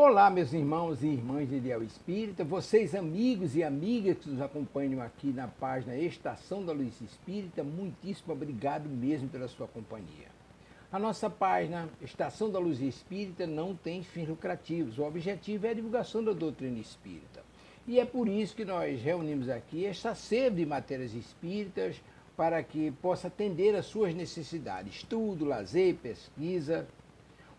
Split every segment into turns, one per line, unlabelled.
Olá, meus irmãos e irmãs de Ideal Espírita, vocês amigos e amigas que nos acompanham aqui na página Estação da Luz Espírita, muitíssimo obrigado mesmo pela sua companhia. A nossa página Estação da Luz Espírita não tem fins lucrativos, o objetivo é a divulgação da doutrina espírita. E é por isso que nós reunimos aqui esta sede de matérias espíritas para que possa atender às suas necessidades, estudo, lazer, pesquisa.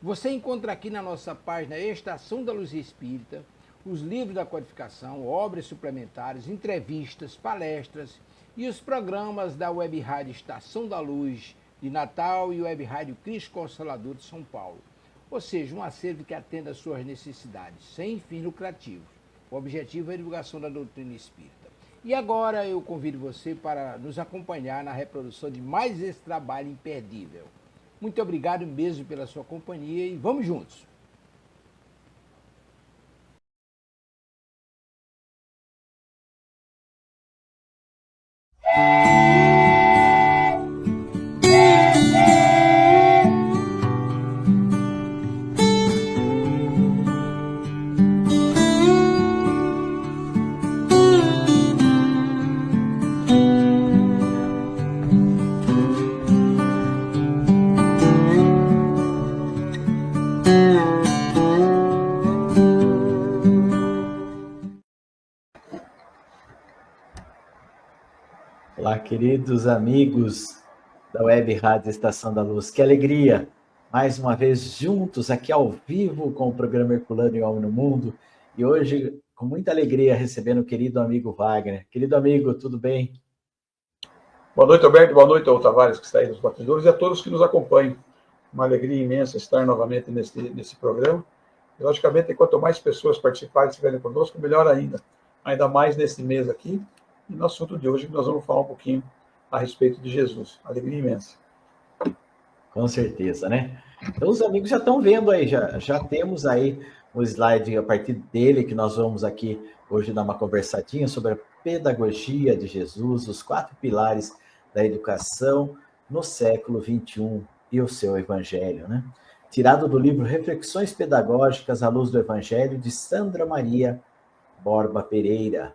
Você encontra aqui na nossa página Estação da Luz Espírita os livros da codificação, obras suplementares, entrevistas, palestras e os programas da Web Rádio Estação da Luz de Natal e Web Rádio Cristo Consolador de São Paulo. Ou seja, um acervo que atenda às suas necessidades, sem fins lucrativos. O objetivo é a divulgação da doutrina espírita. E agora eu convido você para nos acompanhar na reprodução de mais esse trabalho imperdível. Muito obrigado mesmo pela sua companhia e vamos juntos!
Olá, queridos amigos da Web Rádio Estação da Luz. Que alegria! Mais uma vez juntos aqui ao vivo com o programa Herculano e Homem no Mundo. E hoje, com muita alegria, recebendo o querido amigo Wagner. Querido amigo, tudo bem?
Boa noite, Alberto. Boa noite ao Tavares, que está aí nos bastidores, e a todos que nos acompanham. Uma alegria imensa estar novamente nesse programa. E, logicamente, quanto mais pessoas participarem e estiverem conosco, melhor ainda. Ainda mais nesse mês aqui. E no assunto de hoje, nós vamos falar um pouquinho a respeito de Jesus. Alegria imensa.
Com certeza, né? Então, os amigos já estão vendo aí, já temos aí o slide a partir dele, que nós vamos aqui hoje dar uma conversadinha sobre a pedagogia de Jesus, os 4 pilares da educação no século XXI e o seu evangelho, né? Tirado do livro Reflexões Pedagógicas à Luz do Evangelho, de Sandra Maria Borba Pereira.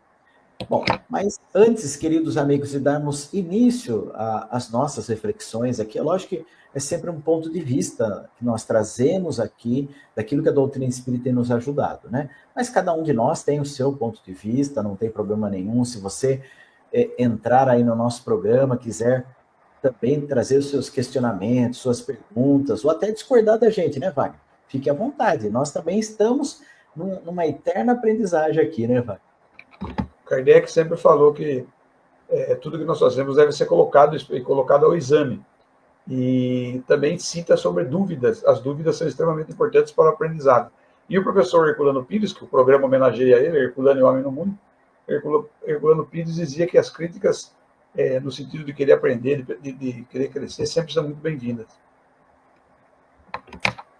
Bom, mas antes, queridos amigos, de darmos início às nossas reflexões aqui, é lógico que é sempre um ponto de vista que nós trazemos aqui, daquilo que a doutrina espírita tem nos ajudado, né? Mas cada um de nós tem o seu ponto de vista, não tem problema nenhum. Se você entrar aí no nosso programa, quiser também trazer os seus questionamentos, suas perguntas, ou até discordar da gente, né, Wagner? Fique à vontade, nós também estamos numa eterna aprendizagem aqui, né, Wagner?
Kardec sempre falou que tudo que nós fazemos deve ser colocado ao exame. E também cita sobre dúvidas. As dúvidas são extremamente importantes para o aprendizado. E o professor Herculano Pires, que o programa homenageia ele, Herculano e Homem no Mundo, Herculano Pires dizia que as críticas, no sentido de querer aprender, de querer crescer, sempre são muito bem-vindas.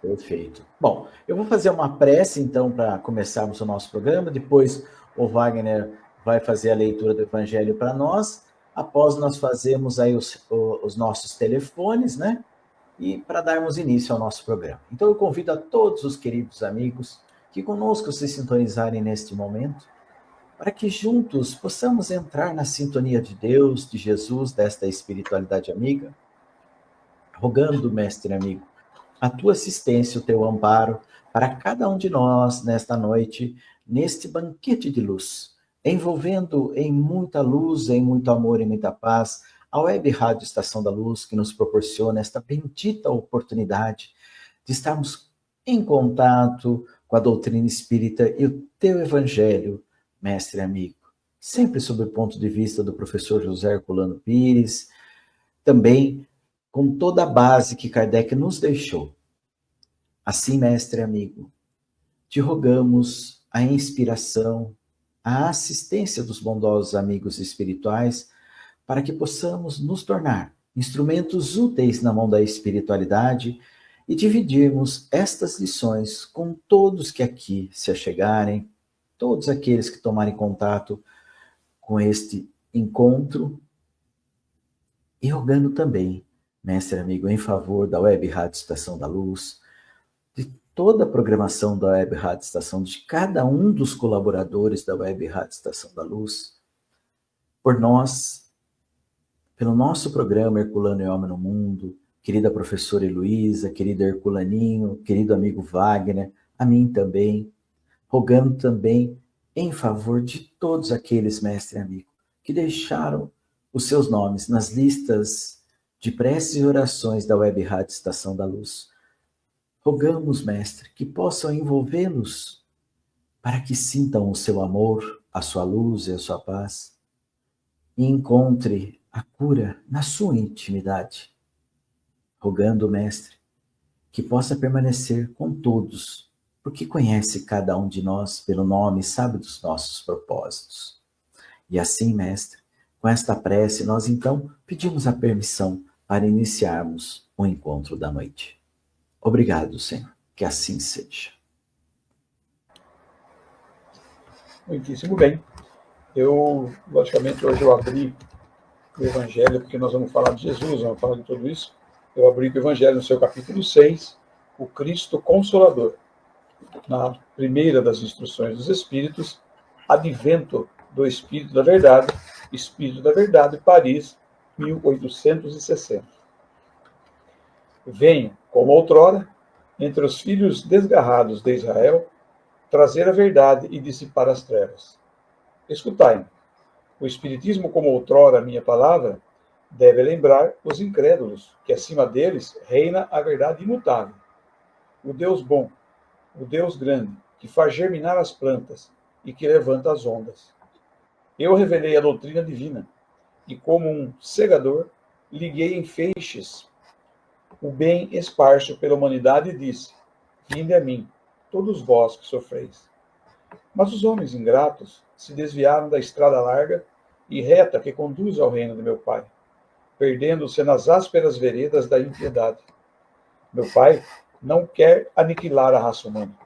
Perfeito. Bom, eu vou fazer uma prece, então, para começarmos o nosso programa. Depois o Wagner vai fazer a leitura do Evangelho para nós. Após nós fazemos aí os nossos telefones, né? E para darmos início ao nosso programa. Então eu convido a todos os queridos amigos que conosco se sintonizarem neste momento, para que juntos possamos entrar na sintonia de Deus, de Jesus, desta espiritualidade amiga, rogando, mestre amigo, a tua assistência, o teu amparo para cada um de nós nesta noite, neste banquete de luz, envolvendo em muita luz, em muito amor e muita paz, a Web Rádio Estação da Luz, que nos proporciona esta bendita oportunidade de estarmos em contato com a doutrina espírita e o teu evangelho, mestre amigo, sempre sob o ponto de vista do professor José Herculano Pires, também com toda a base que Kardec nos deixou. Assim, mestre amigo, te rogamos a inspiração, a assistência dos bondosos amigos espirituais, para que possamos nos tornar instrumentos úteis na mão da espiritualidade e dividirmos estas lições com todos que aqui se achegarem, todos aqueles que tomarem contato com este encontro, e rogando também, mestre amigo, em favor da Web Rádio Estação da Luz, de toda a programação da Web Rádio Estação, de cada um dos colaboradores da Web Rádio Estação da Luz, por nós, pelo nosso programa Herculano e Homem no Mundo, querida professora Heloísa, querido Herculaninho, querido amigo Wagner, a mim também, rogando também em favor de todos aqueles, mestre e amigo, que deixaram os seus nomes nas listas de preces e orações da Web Rádio Estação da Luz. Rogamos, mestre, que possam envolvê-los para que sintam o seu amor, a sua luz e a sua paz e encontre a cura na sua intimidade. Rogando, mestre, que possa permanecer com todos, porque conhece cada um de nós pelo nome e sabe dos nossos propósitos. E assim, mestre, com esta prece, nós então pedimos a permissão para iniciarmos o encontro da noite. Obrigado, Senhor, que assim seja.
Muitíssimo bem. Logicamente, hoje eu abri o Evangelho, porque nós vamos falar de Jesus, vamos falar de tudo isso. Eu abri o Evangelho no seu capítulo 6, o Cristo Consolador. Na primeira das instruções dos Espíritos, Advento do Espírito da Verdade, Paris, 1860. Venho, como outrora, entre os filhos desgarrados de Israel, trazer a verdade e dissipar as trevas. Escutai-me. O Espiritismo, como outrora minha palavra, deve lembrar os incrédulos, que acima deles reina a verdade imutável. O Deus bom, o Deus grande, que faz germinar as plantas e que levanta as ondas. Eu revelei a doutrina divina, e como um segador, liguei em feixes o bem esparso pela humanidade e disse: vinde a mim, todos vós que sofreis. Mas os homens ingratos se desviaram da estrada larga e reta que conduz ao reino de meu Pai, perdendo-se nas ásperas veredas da impiedade. Meu Pai não quer aniquilar a raça humana.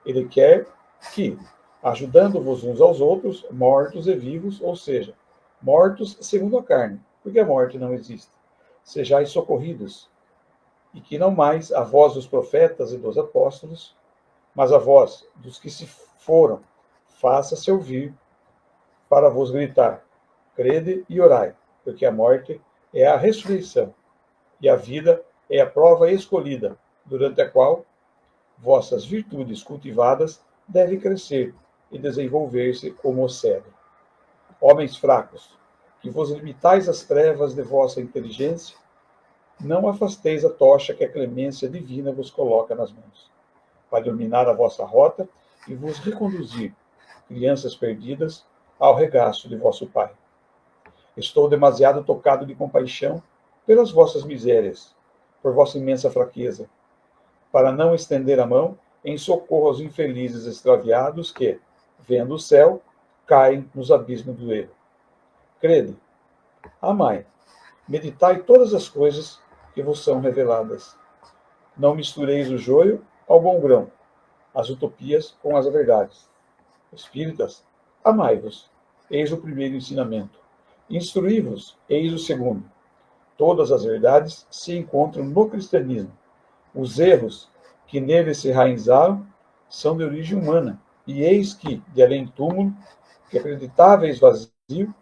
Ele quer que, ajudando-vos uns aos outros, mortos e vivos, ou seja, mortos segundo a carne, porque a morte não existe, sejais socorridos, e que não mais a voz dos profetas e dos apóstolos, mas a voz dos que se foram, faça-se ouvir para vos gritar: crede e orai, porque a morte é a ressurreição, e a vida é a prova escolhida, durante a qual vossas virtudes cultivadas devem crescer e desenvolver-se como o cedro. Homens fracos, que vos limitais às trevas de vossa inteligência, não afasteis a tocha que a clemência divina vos coloca nas mãos, para iluminar a vossa rota e vos reconduzir, crianças perdidas, ao regaço de vosso Pai. Estou demasiado tocado de compaixão pelas vossas misérias, por vossa imensa fraqueza, para não estender a mão em socorro aos infelizes extraviados que, vendo o céu, caem nos abismos do erro. Crede, amai, meditai todas as coisas que vos são reveladas. Não mistureis o joio ao bom grão, as utopias com as verdades. Espíritas, amai-vos, eis o primeiro ensinamento. Instruí-vos, eis o segundo. Todas as verdades se encontram no cristianismo. Os erros que nele se enraizaram são de origem humana, e eis que, de além túmulo, que acreditáveis vazio,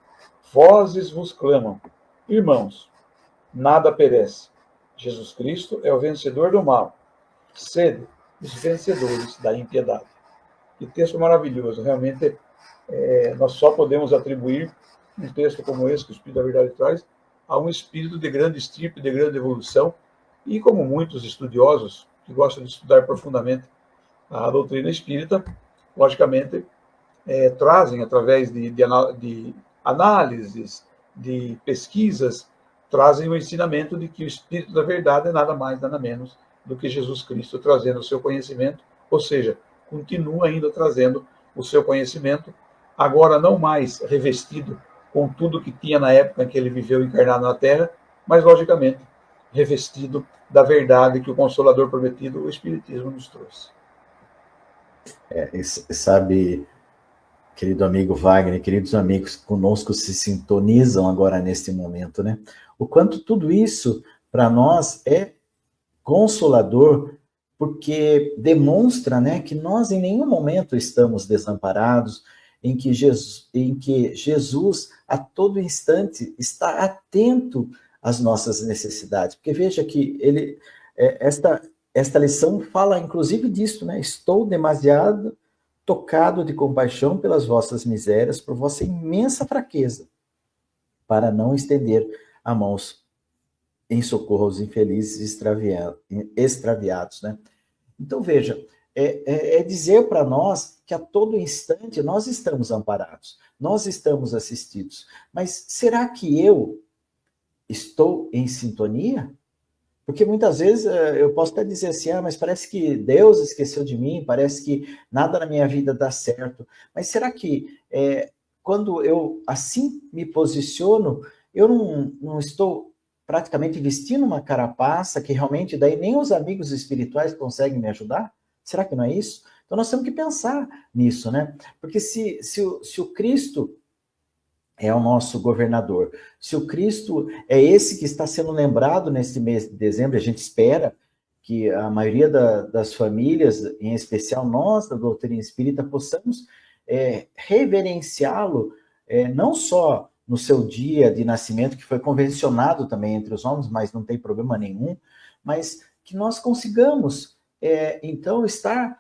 vozes vos clamam: irmãos, nada perece. Jesus Cristo é o vencedor do mal. Sede os vencedores da impiedade. Que texto maravilhoso. Realmente, nós só podemos atribuir um texto como esse, que o Espírito da Verdade traz, a um espírito de grande estirpe, de grande evolução, e como muitos estudiosos que gostam de estudar profundamente a doutrina espírita, logicamente, trazem, através de análises, de pesquisas, trazem o ensinamento de que o Espírito da Verdade é nada mais, nada menos do que Jesus Cristo trazendo o seu conhecimento, ou seja, continua ainda trazendo o seu conhecimento, agora não mais revestido com tudo que tinha na época em que ele viveu encarnado na Terra, mas, logicamente, revestido da verdade que o Consolador prometido, o Espiritismo, nos trouxe.
Sabe, querido amigo Wagner, queridos amigos que conosco se sintonizam agora neste momento, né? O quanto tudo isso, para nós, é consolador porque demonstra, né, que nós em nenhum momento estamos desamparados, em que Jesus a todo instante está atento às nossas necessidades. Porque veja que esta lição fala inclusive disso, né? Estou demasiado tocado de compaixão pelas vossas misérias, por vossa imensa fraqueza, para não estender a mãos em socorro aos infelizes extraviados, né? Então, veja, é dizer para nós que a todo instante nós estamos amparados, nós estamos assistidos. Mas será que eu estou em sintonia? Porque muitas vezes eu posso até dizer assim, mas parece que Deus esqueceu de mim, parece que nada na minha vida dá certo. Mas será que quando eu assim me posiciono, eu não estou praticamente vestindo uma carapaça que realmente daí nem os amigos espirituais conseguem me ajudar? Será que não é isso? Então nós temos que pensar nisso, né? Porque se o Cristo é o nosso governador, se o Cristo é esse que está sendo lembrado nesse mês de dezembro, a gente espera que a maioria das famílias, em especial nós da doutrina espírita, possamos reverenciá-lo, não só no seu dia de nascimento, que foi convencionado também entre os homens, mas não tem problema nenhum, mas que nós consigamos, então, estar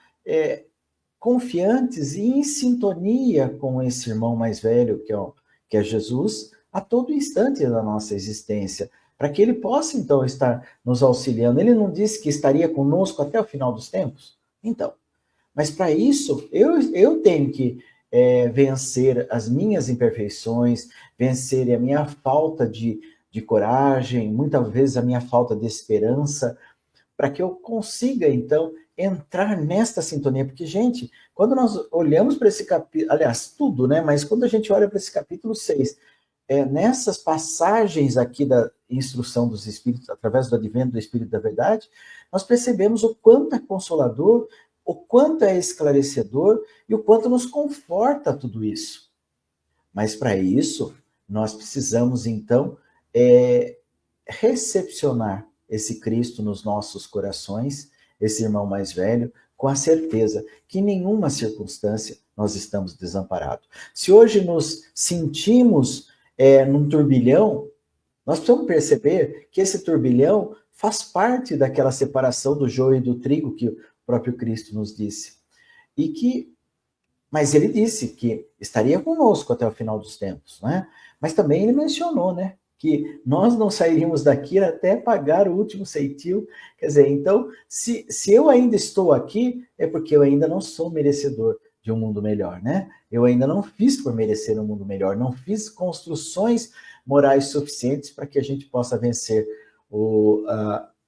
confiantes e em sintonia com esse irmão mais velho, que é Jesus, a todo instante da nossa existência, para que ele possa, então, estar nos auxiliando. Ele não disse que estaria conosco até o final dos tempos? Então, mas para isso, eu tenho que vencer as minhas imperfeições, vencer a minha falta de coragem, muitas vezes a minha falta de esperança, para que eu consiga, então, entrar nesta sintonia. Porque, gente, quando nós olhamos para esse capítulo, aliás, tudo, né? Mas quando a gente olha para esse capítulo 6, nessas passagens aqui da instrução dos Espíritos, através do advento do Espírito da Verdade, nós percebemos o quanto é consolador, o quanto é esclarecedor e o quanto nos conforta tudo isso. Mas, para isso, nós precisamos, então, recepcionar esse Cristo nos nossos corações, esse irmão mais velho, com a certeza que em nenhuma circunstância nós estamos desamparados. Se hoje nos sentimos num turbilhão, nós precisamos perceber que esse turbilhão faz parte daquela separação do joio e do trigo que o próprio Cristo nos disse. Mas ele disse que estaria conosco até o final dos tempos, né? Mas também ele mencionou, né, que nós não sairíamos daqui até pagar o último ceitil. Quer dizer, então, se eu ainda estou aqui, é porque eu ainda não sou merecedor de um mundo melhor, né? Eu ainda não fiz por merecer um mundo melhor, não fiz construções morais suficientes para que a gente possa vencer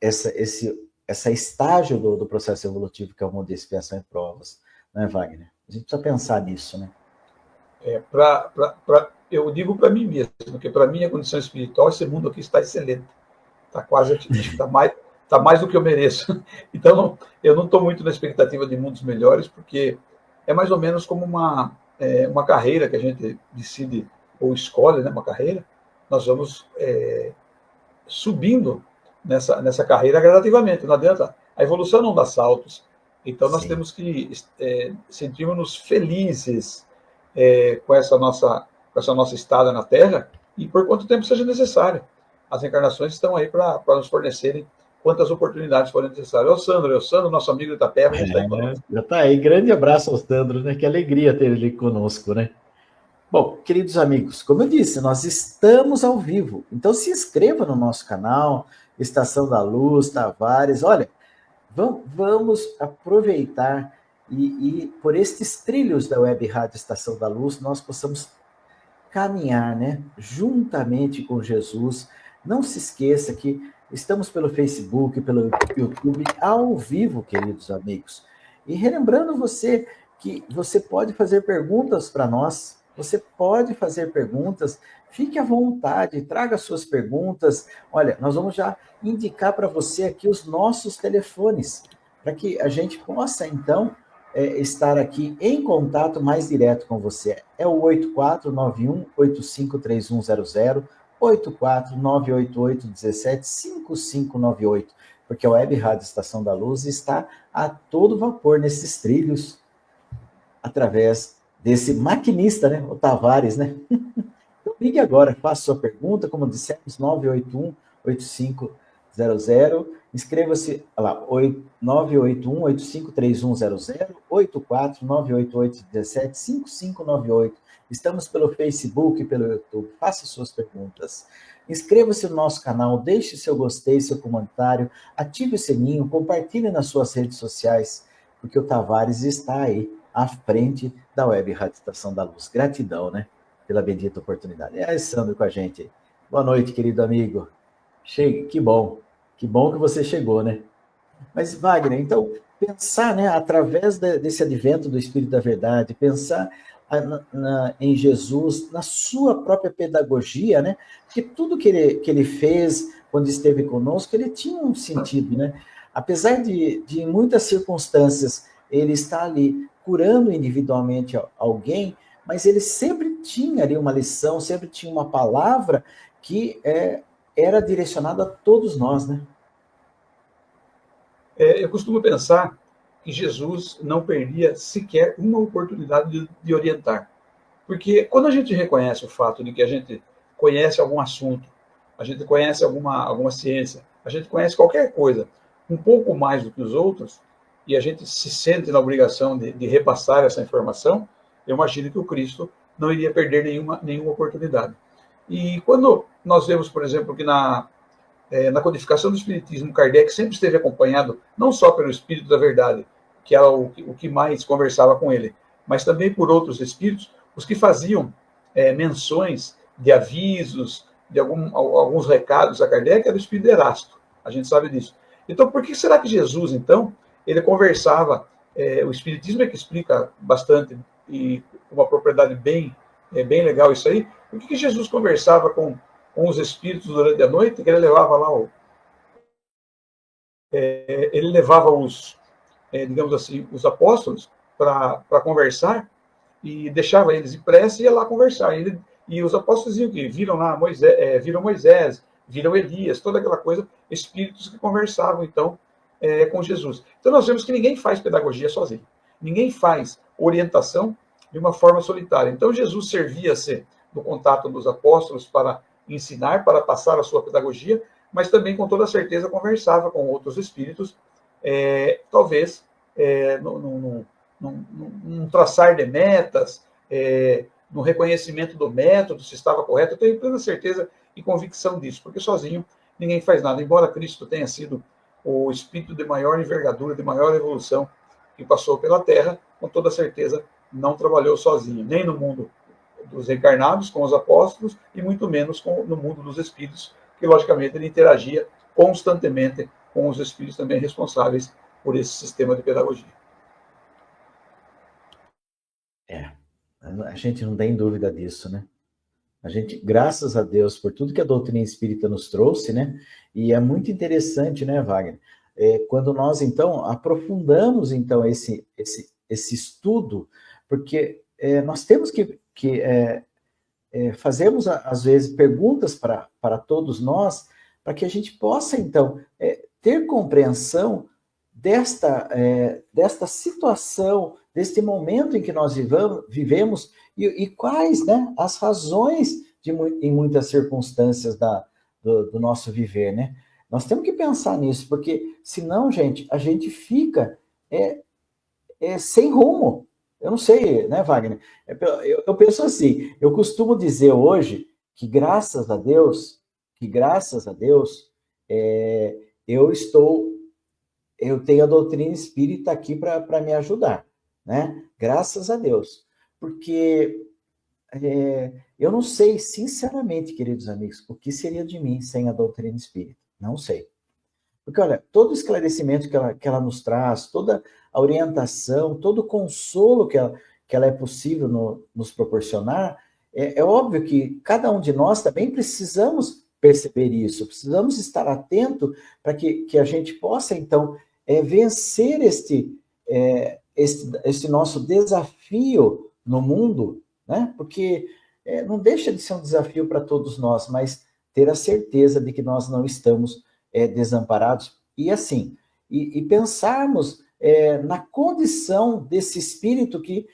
esse estágio do processo evolutivo, que é o mundo de expiação e provas, né, Wagner? A gente precisa pensar nisso, né?
Eu digo para mim mesmo, porque para mim a condição espiritual, esse mundo aqui está excelente. Está quase, está mais do que eu mereço. Então, eu não estou muito na expectativa de mundos melhores, porque é mais ou menos como uma carreira que a gente decide ou escolhe, né, uma carreira. Nós vamos subindo nessa carreira gradativamente, não adianta. A evolução não dá saltos. Então, nós temos que sentirmos-nos felizes com essa nossa estada na Terra, e por quanto tempo seja necessário. As encarnações estão aí para nos fornecerem quantas oportunidades forem necessárias. O Sandro, nosso amigo de Itapeva, já está aí conosco.
Já está aí. Grande abraço ao Sandro, né? Que alegria ter ele conosco, né? Bom, queridos amigos, como eu disse, nós estamos ao vivo. Então se inscreva no nosso canal, Estação da Luz, Tavares. Olha, vamos aproveitar e por estes trilhos da Web Rádio Estação da Luz, nós possamos caminhar, né, juntamente com Jesus. Não se esqueça que estamos pelo Facebook, pelo YouTube, ao vivo, queridos amigos. E relembrando você que você pode fazer perguntas para nós, você pode fazer perguntas, fique à vontade, traga suas perguntas. Olha, nós vamos já indicar para você aqui os nossos telefones, para que a gente possa, então, estar aqui em contato mais direto com você. É o 8491-853100, 84988-175598. porque a Web Rádio Estação da Luz está a todo vapor nesses trilhos, através desse maquinista, né, o Tavares, né? Então, ligue agora, faça sua pergunta, como dissemos, 981-8500, inscreva-se lá, 981-853100, 84-988-17-5598. Estamos pelo Facebook, pelo YouTube, faça suas perguntas. Inscreva-se no nosso canal, deixe seu gostei, seu comentário, ative o sininho, compartilhe nas suas redes sociais, porque o Tavares está aí, à frente da Web Rádio Estação da Luz. Gratidão, né? Pela bendita oportunidade. É Sandro com a gente. Boa noite, querido amigo. Chegue, que bom que você chegou, né? Mas, Wagner, então, pensar, né, através desse advento do Espírito da Verdade, pensar em Jesus, na sua própria pedagogia, né? Porque tudo que ele fez quando esteve conosco, ele tinha um sentido, né? Apesar de em muitas circunstâncias, ele está ali curando individualmente alguém, mas ele sempre tinha ali uma lição, sempre tinha uma palavra que era direcionada a todos nós, né?
Eu costumo pensar que Jesus não perdia sequer uma oportunidade de orientar. Porque quando a gente reconhece o fato de que a gente conhece algum assunto, a gente conhece alguma ciência, a gente conhece qualquer coisa um pouco mais do que os outros, e a gente se sente na obrigação de repassar essa informação, eu imagino que o Cristo não iria perder nenhuma oportunidade. E quando nós vemos, por exemplo, que na codificação do Espiritismo, Kardec sempre esteve acompanhado não só pelo Espírito da Verdade, que era o que mais conversava com ele, mas também por outros espíritos, os que faziam menções de avisos, de alguns recados a Kardec, era o Espírito de Erasto. A gente sabe disso. Então, por que será que Jesus, então, ele conversava? O Espiritismo é que explica bastante, e com uma propriedade bem legal isso aí. Por que Jesus conversava com os espíritos durante a noite, que ele levava lá ele levava digamos assim, os apóstolos para conversar e deixava eles em prece e ia lá conversar. E os apóstolos diziam que viram lá viram Moisés, viram Elias, toda aquela coisa, espíritos que conversavam, então, com Jesus. Então, nós vemos que ninguém faz pedagogia sozinho. Ninguém faz orientação de uma forma solitária. Então, Jesus servia-se do contato dos apóstolos para ensinar, para passar a sua pedagogia, mas também, com toda certeza, conversava com outros espíritos, talvez num traçar de metas, no reconhecimento do método, se estava correto. Eu tenho plena certeza e convicção disso, porque sozinho ninguém faz nada. Embora Cristo tenha sido o espírito de maior envergadura, de maior evolução que passou pela Terra, com toda certeza não trabalhou sozinho, nem no mundo dos encarnados, com os apóstolos, e muito menos no mundo dos espíritos, que logicamente ele interagia constantemente com os espíritos também responsáveis por esse sistema de pedagogia.
A gente não tem dúvida disso, né? A gente, graças a Deus, por tudo que a doutrina espírita nos trouxe, né? E é muito interessante, né, Wagner? Quando nós, então, aprofundamos, então, esse estudo, porque nós temos que fazermos, às vezes, perguntas para todos nós, para que a gente possa, então, ter compreensão desta situação, deste momento em que nós vivemos, e quais, né, as razões em muitas circunstâncias do nosso viver, né? Nós temos que pensar nisso, porque senão, gente, a gente fica sem rumo. Eu não sei, né, Wagner? Eu penso assim, eu costumo dizer hoje que graças a Deus, eu tenho a doutrina espírita aqui para me ajudar, né? Graças a Deus. Porque eu não sei, sinceramente, queridos amigos, o que seria de mim sem a doutrina espírita. Não sei. Porque, olha, todo o esclarecimento que ela nos traz, toda a orientação, todo o consolo que ela é possível nos proporcionar, é óbvio que cada um de nós também precisamos perceber isso, precisamos estar atento para que a gente possa, então, vencer este nosso desafio no mundo, né? Porque não deixa de ser um desafio para todos nós, mas ter a certeza de que nós não estamos desamparados, E assim, e pensarmos na condição desse espírito que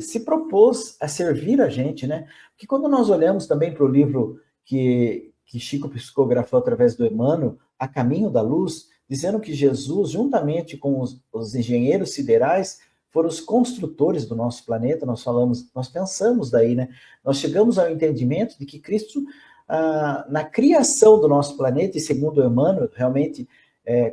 se propôs a servir a gente, né? Porque quando nós olhamos também para o livro que Chico psicografou através do Emmanuel, A Caminho da Luz, dizendo que Jesus, juntamente com os engenheiros siderais, foram os construtores do nosso planeta. Nós pensamos daí, né? Nós chegamos ao entendimento de que Cristo, na criação do nosso planeta, e segundo o Emmanuel, realmente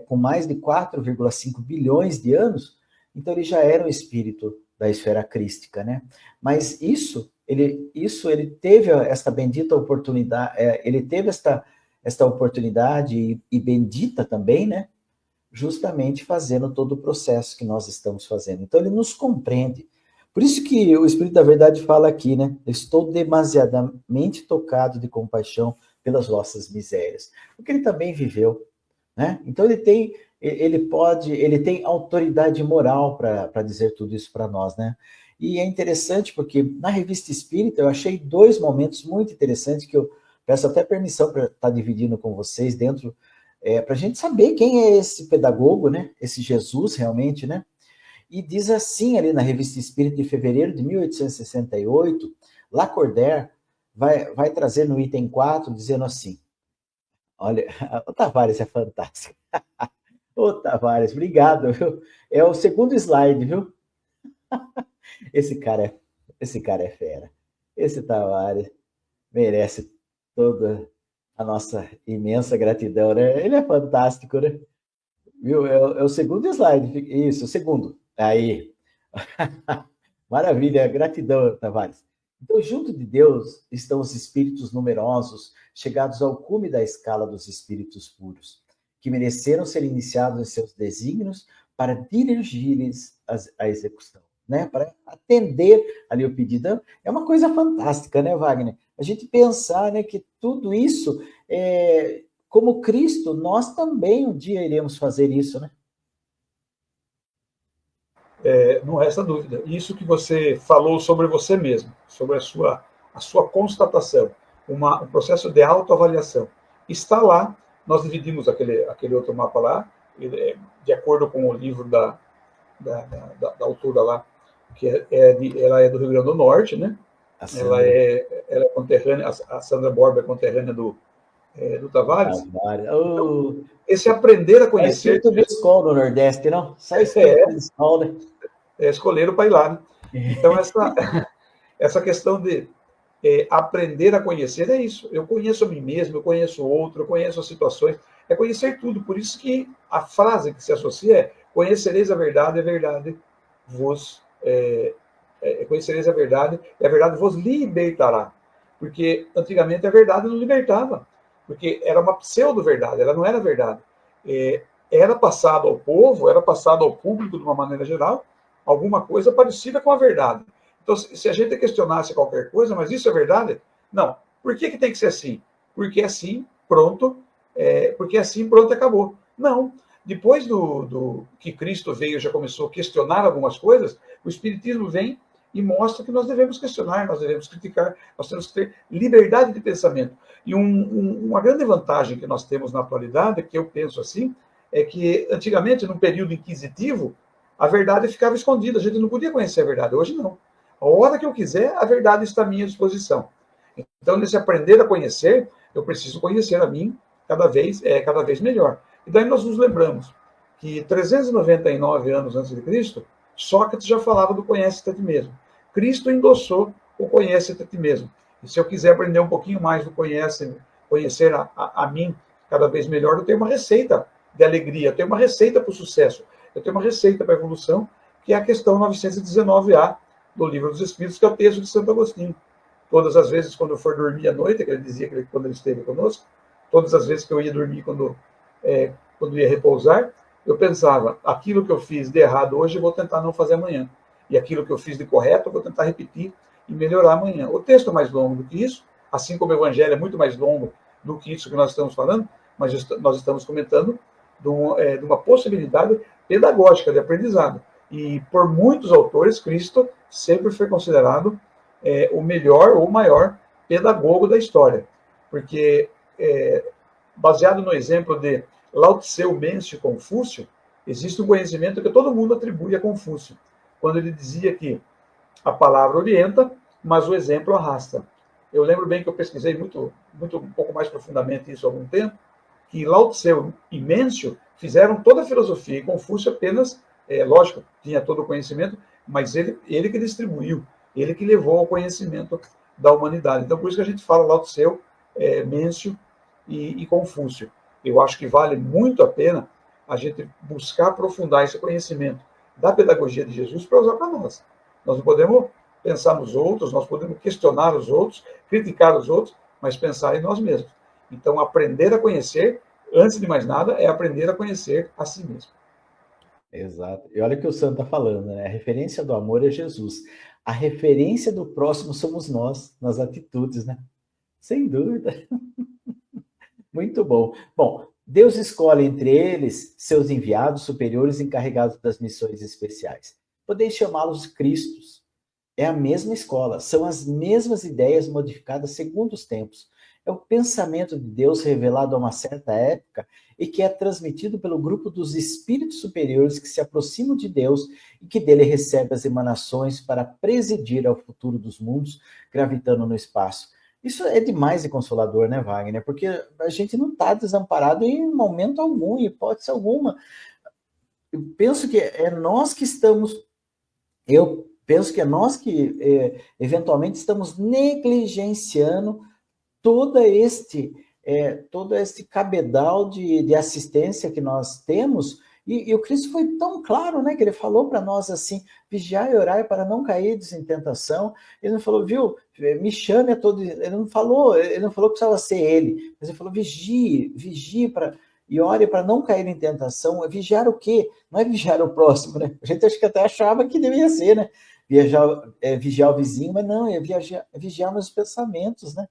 com mais de 4,5 bilhões de anos, então ele já era um espírito da esfera crística, né? Mas ele teve esta bendita oportunidade, ele teve esta oportunidade e bendita também, né? Justamente fazendo todo o processo que nós estamos fazendo. Então ele nos compreende. Por isso que o Espírito da Verdade fala aqui, né? Estou demasiadamente tocado de compaixão pelas vossas misérias, porque ele também viveu, né? Então ele tem autoridade moral para dizer tudo isso para nós, né? E é interessante porque na Revista Espírita eu achei 2 momentos muito interessantes que eu peço até permissão para estar dividindo com vocês dentro, para a gente saber quem é esse pedagogo, né? Esse Jesus realmente, né? E diz assim ali na Revista Espírita de fevereiro de 1868, Lacordaire vai trazer no item 4, dizendo assim, olha, o Tavares é fantástico. Ô, Tavares, obrigado, viu? É o segundo slide, viu? Esse cara é fera. Esse Tavares merece toda a nossa imensa gratidão, né? Ele é fantástico, né? Viu? É o segundo slide. Isso, o segundo. Aí. Maravilha, gratidão, Tavares. Então, junto de Deus estão os espíritos numerosos, chegados ao cume da escala dos espíritos puros, que mereceram ser iniciados em seus desígnios para dirigir-lhes a execução, né? Para atender ali o pedido. É uma coisa fantástica, né, Wagner? A gente pensar, né, que tudo isso, como Cristo, nós também um dia iremos fazer isso, né?
Não resta dúvida. Isso que você falou sobre você mesmo, sobre a sua constatação, um processo de autoavaliação, está lá. Nós dividimos aquele outro mapa lá, de acordo com o livro da autora lá, que ela é do Rio Grande do Norte, né? Ela é conterrânea, a Sandra Borba é conterrânea do Tavares. Então, esse aprender a conhecer...
Sai escrito escola no Nordeste, não? Sai escrito de escola, né?
Escolheram para ir lá, né? Então, essa questão de aprender a conhecer é isso. Eu conheço a mim mesmo, eu conheço o outro, eu conheço as situações. É conhecer tudo. Por isso que a frase que se associa é conhecereis a verdade vos... conhecereis a verdade, e a verdade vos libertará. Porque antigamente a verdade não libertava. Porque era uma pseudo-verdade, ela não era verdade. Era passado ao povo, era passado ao público, de uma maneira geral, alguma coisa parecida com a verdade. Então, se a gente questionasse qualquer coisa, mas isso é verdade? Não. Por que tem que ser assim? Porque assim, pronto, porque assim, pronto, acabou. Não. Depois do que Cristo veio, já começou a questionar algumas coisas, o Espiritismo vem e mostra que nós devemos questionar, nós devemos criticar, nós temos que ter liberdade de pensamento. E uma grande vantagem que nós temos na atualidade, que eu penso assim, é que antigamente, num período inquisitivo, a verdade ficava escondida, a gente não podia conhecer a verdade. Hoje não. A hora que eu quiser, a verdade está à minha disposição. Então, nesse aprender a conhecer, eu preciso conhecer a mim cada vez melhor. E daí nós nos lembramos que 399 anos antes de Cristo, Sócrates já falava do conhece-te a ti mesmo. Cristo endossou o conhece-te a ti mesmo. E se eu quiser aprender um pouquinho mais do conhecer a mim cada vez melhor, eu tenho uma receita de alegria, eu tenho uma receita para o sucesso, eu tenho uma receita para a evolução, que é a questão 919A do Livro dos Espíritos, que é o texto de Santo Agostinho. Todas as vezes, quando eu for dormir à noite, que ele dizia que quando ele esteve conosco, todas as vezes que eu ia dormir quando ia repousar, eu pensava, aquilo que eu fiz de errado hoje, eu vou tentar não fazer amanhã. E aquilo que eu fiz de correto, eu vou tentar repetir e melhorar amanhã. O texto é mais longo do que isso, assim como o Evangelho é muito mais longo do que isso que nós estamos falando, mas nós estamos comentando de uma possibilidade pedagógica de aprendizado. E por muitos autores, Cristo sempre foi considerado o melhor ou o maior pedagogo da história. Porque, baseado no exemplo de Lao Tse, Mêncio e Confúcio, existe um conhecimento que todo mundo atribui a Confúcio, quando ele dizia que a palavra orienta, mas o exemplo arrasta. Eu lembro bem que eu pesquisei um pouco mais profundamente isso há algum tempo, que Lao Tse e Mêncio fizeram toda a filosofia, e Confúcio apenas, lógico, tinha todo o conhecimento, mas ele que distribuiu, ele que levou ao conhecimento da humanidade. Então, por isso que a gente fala Lao Tse, Mêncio e Confúcio. Eu acho que vale muito a pena a gente buscar aprofundar esse conhecimento da pedagogia de Jesus para usar para nós. Nós não podemos pensar nos outros, nós podemos questionar os outros, criticar os outros, mas pensar em nós mesmos. Então, aprender a conhecer, antes de mais nada, é aprender a conhecer a si mesmo.
Exato. E olha o que o Santo está falando, né? A referência do amor é Jesus. A referência do próximo somos nós, nas atitudes, né? Sem dúvida. Muito bom. Bom, Deus escolhe entre eles seus enviados superiores encarregados das missões especiais. Podeis chamá-los Cristos. É a mesma escola, são as mesmas ideias modificadas segundo os tempos. É o pensamento de Deus revelado a uma certa época e que é transmitido pelo grupo dos espíritos superiores que se aproximam de Deus e que dele recebe as emanações para presidir ao futuro dos mundos, gravitando no espaço. Isso é demais de consolador, né, Wagner? Porque a gente não está desamparado em momento algum, em hipótese alguma. Eu penso que é nós que estamos... Eu penso que é nós que, eventualmente, estamos negligenciando todo este cabedal de assistência que nós temos, e o Cristo foi tão claro, né, que ele falou para nós assim, vigiai e orai para não cairdes em tentação. Ele não falou, viu, me chame a todos, ele não falou que precisava ser ele, mas ele falou, vigie para... E ore para não cair em tentação. Vigiar o quê? Não é vigiar o próximo, né? A gente acho que até achava que devia ser, né? Vigiar o vizinho, mas não, é vigiar meus pensamentos, né?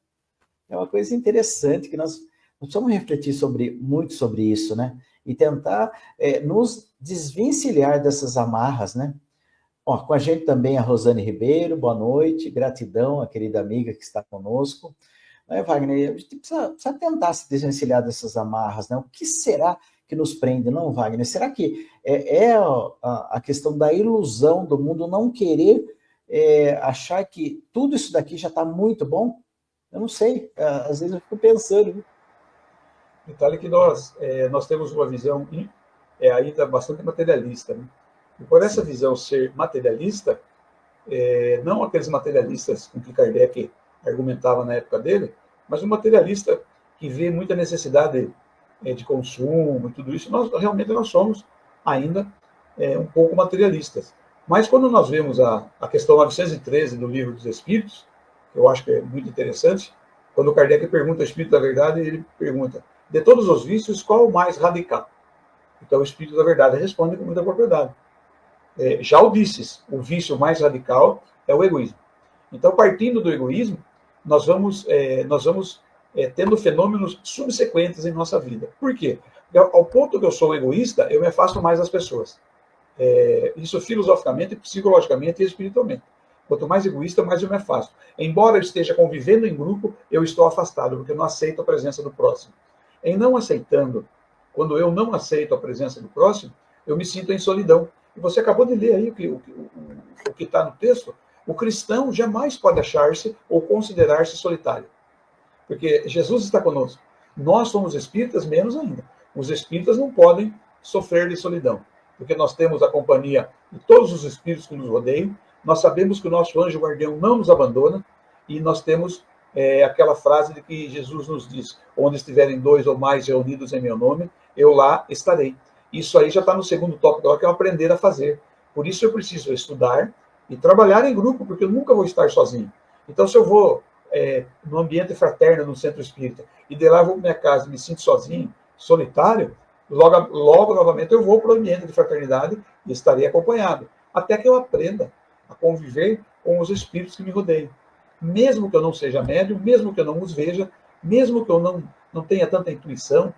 É uma coisa interessante que nós precisamos refletir muito sobre isso, né? E tentar nos desvencilhar dessas amarras, né? Ó, com a gente também a Rosane Ribeiro, boa noite, gratidão, a querida amiga que está conosco. Wagner, a gente precisa tentar se desvencilhar dessas amarras, né? O que será que nos prende, não, Wagner? Será que a questão da ilusão do mundo não querer achar que tudo isso daqui já está muito bom? Eu não sei, às vezes eu fico pensando.
Detalhe que nós temos uma visão ainda bastante materialista, né? E por essa visão ser materialista, não aqueles materialistas com que Kardec argumentava na época dele, mas um materialista que vê muita necessidade de consumo e tudo isso, realmente nós somos ainda um pouco materialistas. Mas quando nós vemos a questão 913 do Livro dos Espíritos, que eu acho que é muito interessante, quando Kardec pergunta ao Espírito da Verdade, ele pergunta, de todos os vícios, qual o mais radical? Então o Espírito da Verdade responde com muita propriedade. Já o vício mais radical é o egoísmo. Então, partindo do egoísmo, nós vamos tendo fenômenos subsequentes em nossa vida. Por quê? Porque ao ponto que eu sou egoísta, eu me afasto mais das pessoas. Isso filosoficamente, psicologicamente e espiritualmente. Quanto mais egoísta, mais eu me afasto. Embora eu esteja convivendo em grupo, eu estou afastado, porque eu não aceito a presença do próximo. Em não aceitando, quando eu não aceito a presença do próximo, eu me sinto em solidão. E você acabou de ler aí o que está no texto. O cristão jamais pode achar-se ou considerar-se solitário. Porque Jesus está conosco. Nós somos espíritas, menos ainda. Os espíritas não podem sofrer de solidão. Porque nós temos a companhia de todos os espíritos que nos rodeiam. Nós sabemos que o nosso anjo guardião não nos abandona. E nós temos aquela frase de que Jesus nos diz, onde estiverem 2 ou mais reunidos em meu nome, eu lá estarei. Isso aí já está no segundo tópico, que é aprender a fazer. Por isso eu preciso estudar e trabalhar em grupo, porque eu nunca vou estar sozinho. Então, se eu vou no ambiente fraterno, no centro espírita, e de lá eu vou para minha casa e me sinto sozinho, solitário, logo novamente eu vou para o ambiente de fraternidade e estarei acompanhado, até que eu aprenda a conviver com os espíritos que me rodeiam. Mesmo que eu não seja médium, mesmo que eu não os veja, mesmo que eu não tenha tanta intuição,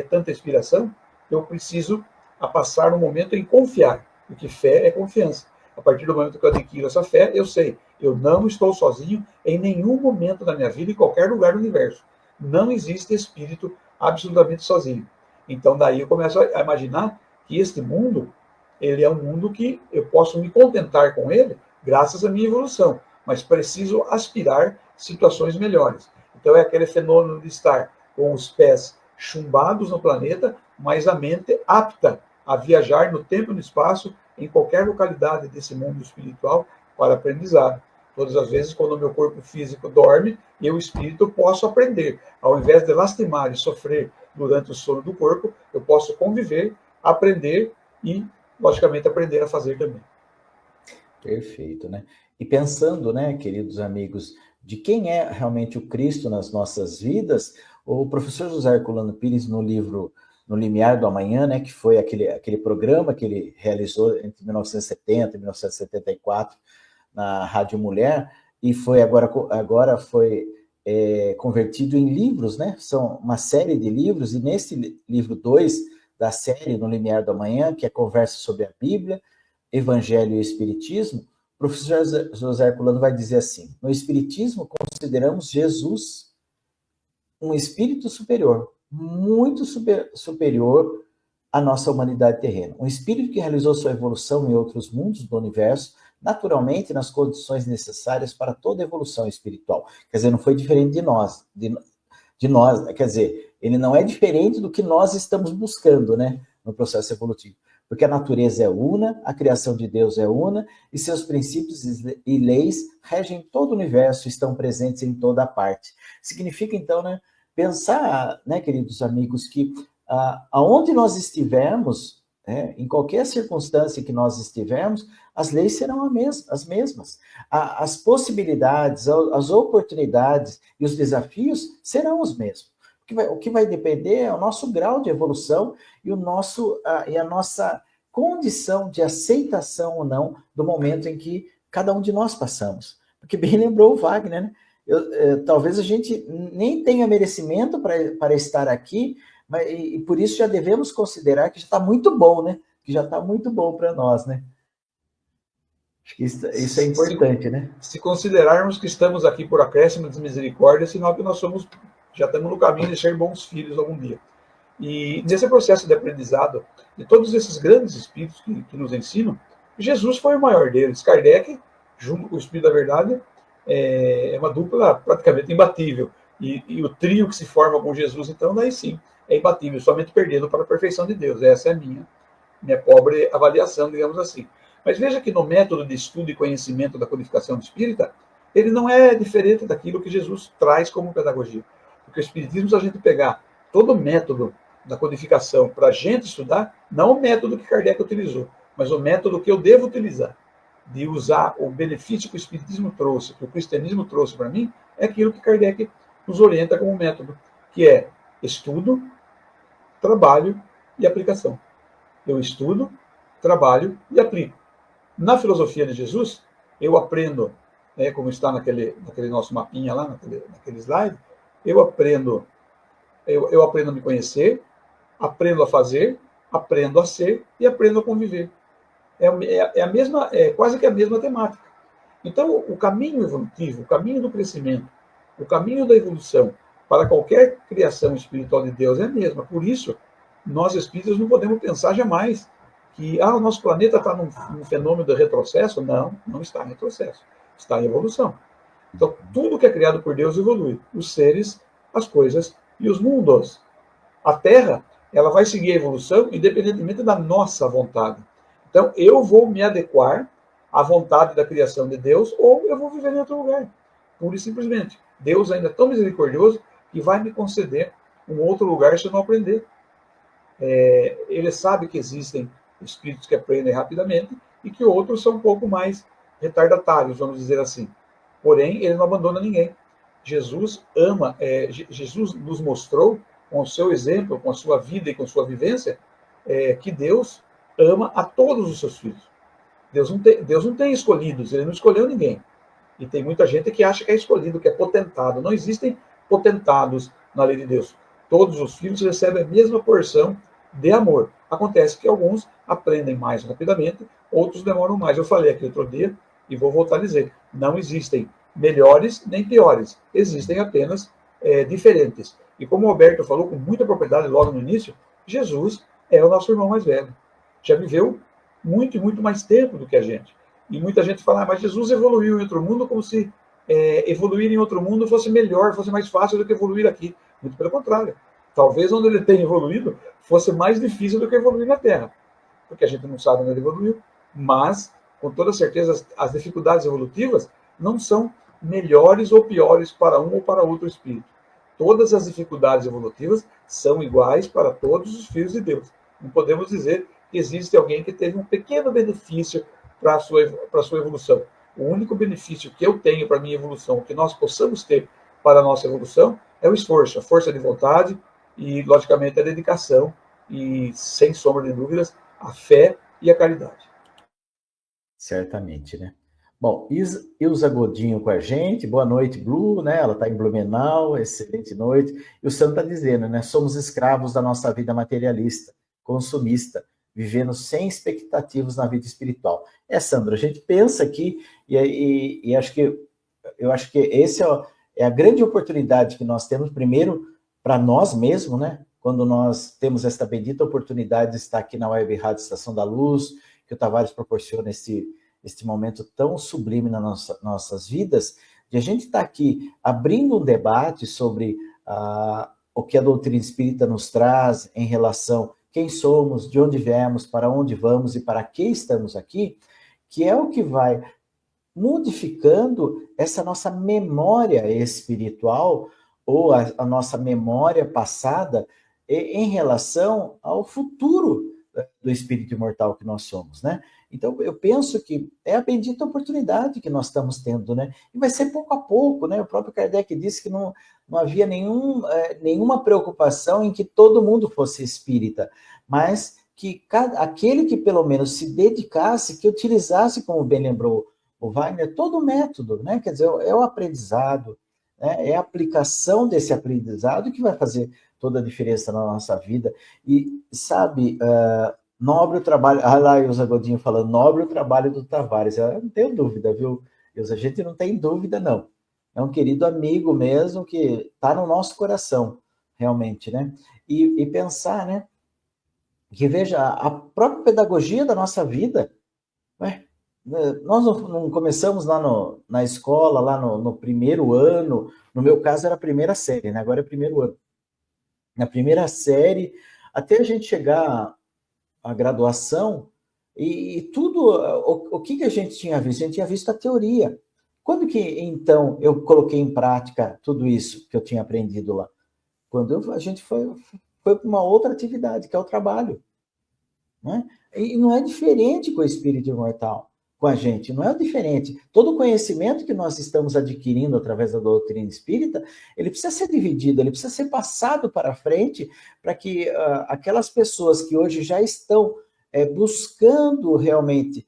tanta inspiração, eu preciso passar um momento em confiar, porque fé é confiança. A partir do momento que eu adquiro essa fé, eu sei, eu não estou sozinho em nenhum momento da minha vida, em qualquer lugar do universo. Não existe espírito absolutamente sozinho. Então, daí eu começo a imaginar que este mundo, ele é um mundo que eu posso me contentar com ele, graças à minha evolução, mas preciso aspirar situações melhores. Então, é aquele fenômeno de estar com os pés chumbados no planeta, mas a mente apta a viajar no tempo e no espaço, em qualquer localidade desse mundo espiritual, para aprendizado. Todas as vezes, quando o meu corpo físico dorme, eu, o espírito, posso aprender. Ao invés de lastimar e sofrer durante o sono do corpo, eu posso conviver, aprender e, logicamente, aprender a fazer também.
Perfeito, né? E pensando, né, queridos amigos, de quem é realmente o Cristo nas nossas vidas, o professor José Herculano Pires, no livro No Limiar do Amanhã, né, que foi aquele programa que ele realizou entre 1970 e 1974 na Rádio Mulher, e foi agora foi convertido em livros, né? São uma série de livros, e nesse livro 2 da série No Limiar do Amanhã, que é Conversa sobre a Bíblia, Evangelho e Espiritismo, o professor José Herculano vai dizer assim: no Espiritismo consideramos Jesus um espírito superior, muito superior à nossa humanidade terrena. Um espírito que realizou sua evolução em outros mundos do universo, naturalmente nas condições necessárias para toda evolução espiritual. Quer dizer, não foi diferente de nós, de nós, quer dizer, ele não é diferente do que nós estamos buscando, né, no processo evolutivo. Porque a natureza é una, a criação de Deus é una, e seus princípios e leis regem todo o universo, estão presentes em toda parte. Significa, então, né, pensar, né, queridos amigos, que aonde nós estivermos, em qualquer circunstância que nós estivermos, as leis serão as mesmas. As possibilidades, as oportunidades e os desafios serão os mesmos. O que vai depender é o nosso grau de evolução e a nossa condição de aceitação ou não do momento em que cada um de nós passamos. Porque bem lembrou o Wagner, né? Talvez a gente nem tenha merecimento para estar aqui, e por isso já devemos considerar que já está muito bom, né? Que já está muito bom para nós, né? Acho que isso é importante, né?
Se considerarmos que estamos aqui por acréscimo de misericórdia, sinal que nós já estamos no caminho de ser bons filhos algum dia. E nesse processo de aprendizado, de todos esses grandes espíritos que nos ensinam, Jesus foi o maior deles. Kardec, junto com o Espírito da Verdade, é uma dupla praticamente imbatível. E o trio que se forma com Jesus, então, daí sim, é imbatível, somente perdendo para a perfeição de Deus. Essa é a minha pobre avaliação, digamos assim. Mas veja que no método de estudo e conhecimento da codificação espírita, ele não é diferente daquilo que Jesus traz como pedagogia. Porque o Espiritismo, se a gente pegar todo o método da codificação para a gente estudar, não o método que Kardec utilizou, mas o método que eu devo utilizar, de usar o benefício que o Espiritismo trouxe, que o cristianismo trouxe para mim, é aquilo que Kardec nos orienta como método, que é estudo, trabalho e aplicação. Eu estudo, trabalho e aplico. Na filosofia de Jesus, eu aprendo, como está naquele nosso mapinha lá, naquele slide, eu aprendo a me conhecer, aprendo a fazer, aprendo a ser e aprendo a conviver. É quase que a mesma temática. Então, o caminho evolutivo, o caminho do crescimento, o caminho da evolução para qualquer criação espiritual de Deus é a mesma. Por isso, nós espíritas não podemos pensar jamais que o nosso planeta está num fenômeno de retrocesso. Não está em retrocesso. Está em evolução. Então, tudo que é criado por Deus evolui. Os seres, as coisas e os mundos. A Terra, ela vai seguir a evolução independentemente da nossa vontade. Então, eu vou me adequar à vontade da criação de Deus ou eu vou viver em outro lugar. Pura e simplesmente. Deus ainda é tão misericordioso que vai me conceder um outro lugar se eu não aprender. Ele sabe que existem espíritos que aprendem rapidamente e que outros são um pouco mais retardatários, vamos dizer assim. Porém, ele não abandona ninguém. Jesus nos mostrou, com o seu exemplo, com a sua vida e com a sua vivência, que Deus ama a todos os seus filhos. Deus não tem escolhidos, ele não escolheu ninguém. E tem muita gente que acha que é escolhido, que é potentado. Não existem potentados na lei de Deus. Todos os filhos recebem a mesma porção de amor. Acontece que alguns aprendem mais rapidamente, outros demoram mais. Eu falei aqui outro dia, e vou voltar a dizer, não existem melhores nem piores, existem apenas diferentes. E como o Alberto falou com muita propriedade logo no início, Jesus é o nosso irmão mais velho. Já viveu muito e muito mais tempo do que a gente. E muita gente fala, mas Jesus evoluiu em outro mundo como se evoluir em outro mundo fosse melhor, fosse mais fácil do que evoluir aqui. Muito pelo contrário. Talvez onde ele tenha evoluído fosse mais difícil do que evoluir na Terra. Porque a gente não sabe onde ele evoluiu. Mas, com toda certeza, as dificuldades evolutivas não são melhores ou piores para um ou para outro espírito. Todas as dificuldades evolutivas são iguais para todos os filhos de Deus. Não podemos dizer que existe alguém que teve um pequeno benefício para a sua evolução. O único benefício que eu tenho para a minha evolução, que nós possamos ter para a nossa evolução, é o esforço, a força de vontade e, logicamente, a dedicação e, sem sombra de dúvidas, a fé e a caridade.
Certamente, né? Bom, Ilza Godinho com a gente, boa noite, Blue, né? Ela está em Blumenau, excelente noite. E o Sandro está dizendo, né? Somos escravos da nossa vida materialista, consumista, vivendo sem expectativas na vida espiritual. Sandro, a gente pensa aqui, e eu acho que esse é a grande oportunidade que nós temos, primeiro, para nós mesmos, né? Quando nós temos esta bendita oportunidade de estar aqui na Web Rádio Estação da Luz, que o Tavares proporciona este momento tão sublime nas nossas vidas, de a gente estar aqui abrindo um debate sobre o que a doutrina espírita nos traz em relação a quem somos, de onde viemos, para onde vamos e para que estamos aqui, que é o que vai modificando essa nossa memória espiritual ou a nossa memória passada em relação ao futuro do espírito imortal que nós somos, né? Então, eu penso que é a bendita oportunidade que nós estamos tendo, né? E vai ser pouco a pouco, né? O próprio Kardec disse que não havia nenhuma preocupação em que todo mundo fosse espírita, mas que aquele que pelo menos se dedicasse, que utilizasse, como bem lembrou o Wagner, todo o método, né? Quer dizer, é o aprendizado, né? É a aplicação desse aprendizado que vai fazer toda a diferença na nossa vida. E, sabe, nobre o trabalho... Ah, lá, Ilza Godinho falando, nobre o trabalho do Tavares. Eu não tenho dúvida, viu, Ilza? A gente não tem dúvida, não. É um querido amigo mesmo que está no nosso coração, realmente, né? E pensar, né? Que, veja, a própria pedagogia da nossa vida, né? Nós não começamos lá na escola, lá no primeiro ano, no meu caso era a primeira série, né? Agora é primeiro ano. Na primeira série, até a gente chegar à graduação, e tudo, o que a gente tinha visto? A gente tinha visto a teoria. Quando que, então, eu coloquei em prática tudo isso que eu tinha aprendido lá? Quando a gente foi para uma outra atividade, que é o trabalho. Né? E não é diferente com o espírito imortal, com a gente, não é diferente. Todo o conhecimento que nós estamos adquirindo através da doutrina espírita, ele precisa ser dividido, ele precisa ser passado para frente, para que aquelas pessoas que hoje já estão buscando realmente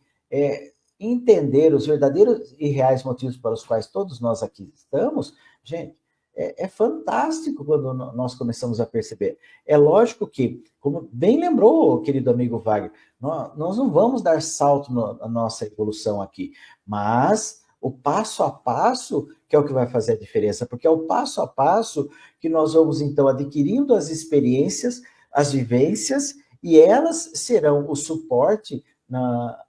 entender os verdadeiros e reais motivos para os quais todos nós aqui estamos, gente, é fantástico quando nós começamos a perceber. É lógico que, como bem lembrou o querido amigo Wagner, nós não vamos dar salto na nossa evolução aqui, mas o passo a passo que é o que vai fazer a diferença, porque é o passo a passo que nós vamos, então, adquirindo as experiências, as vivências, e elas serão o suporte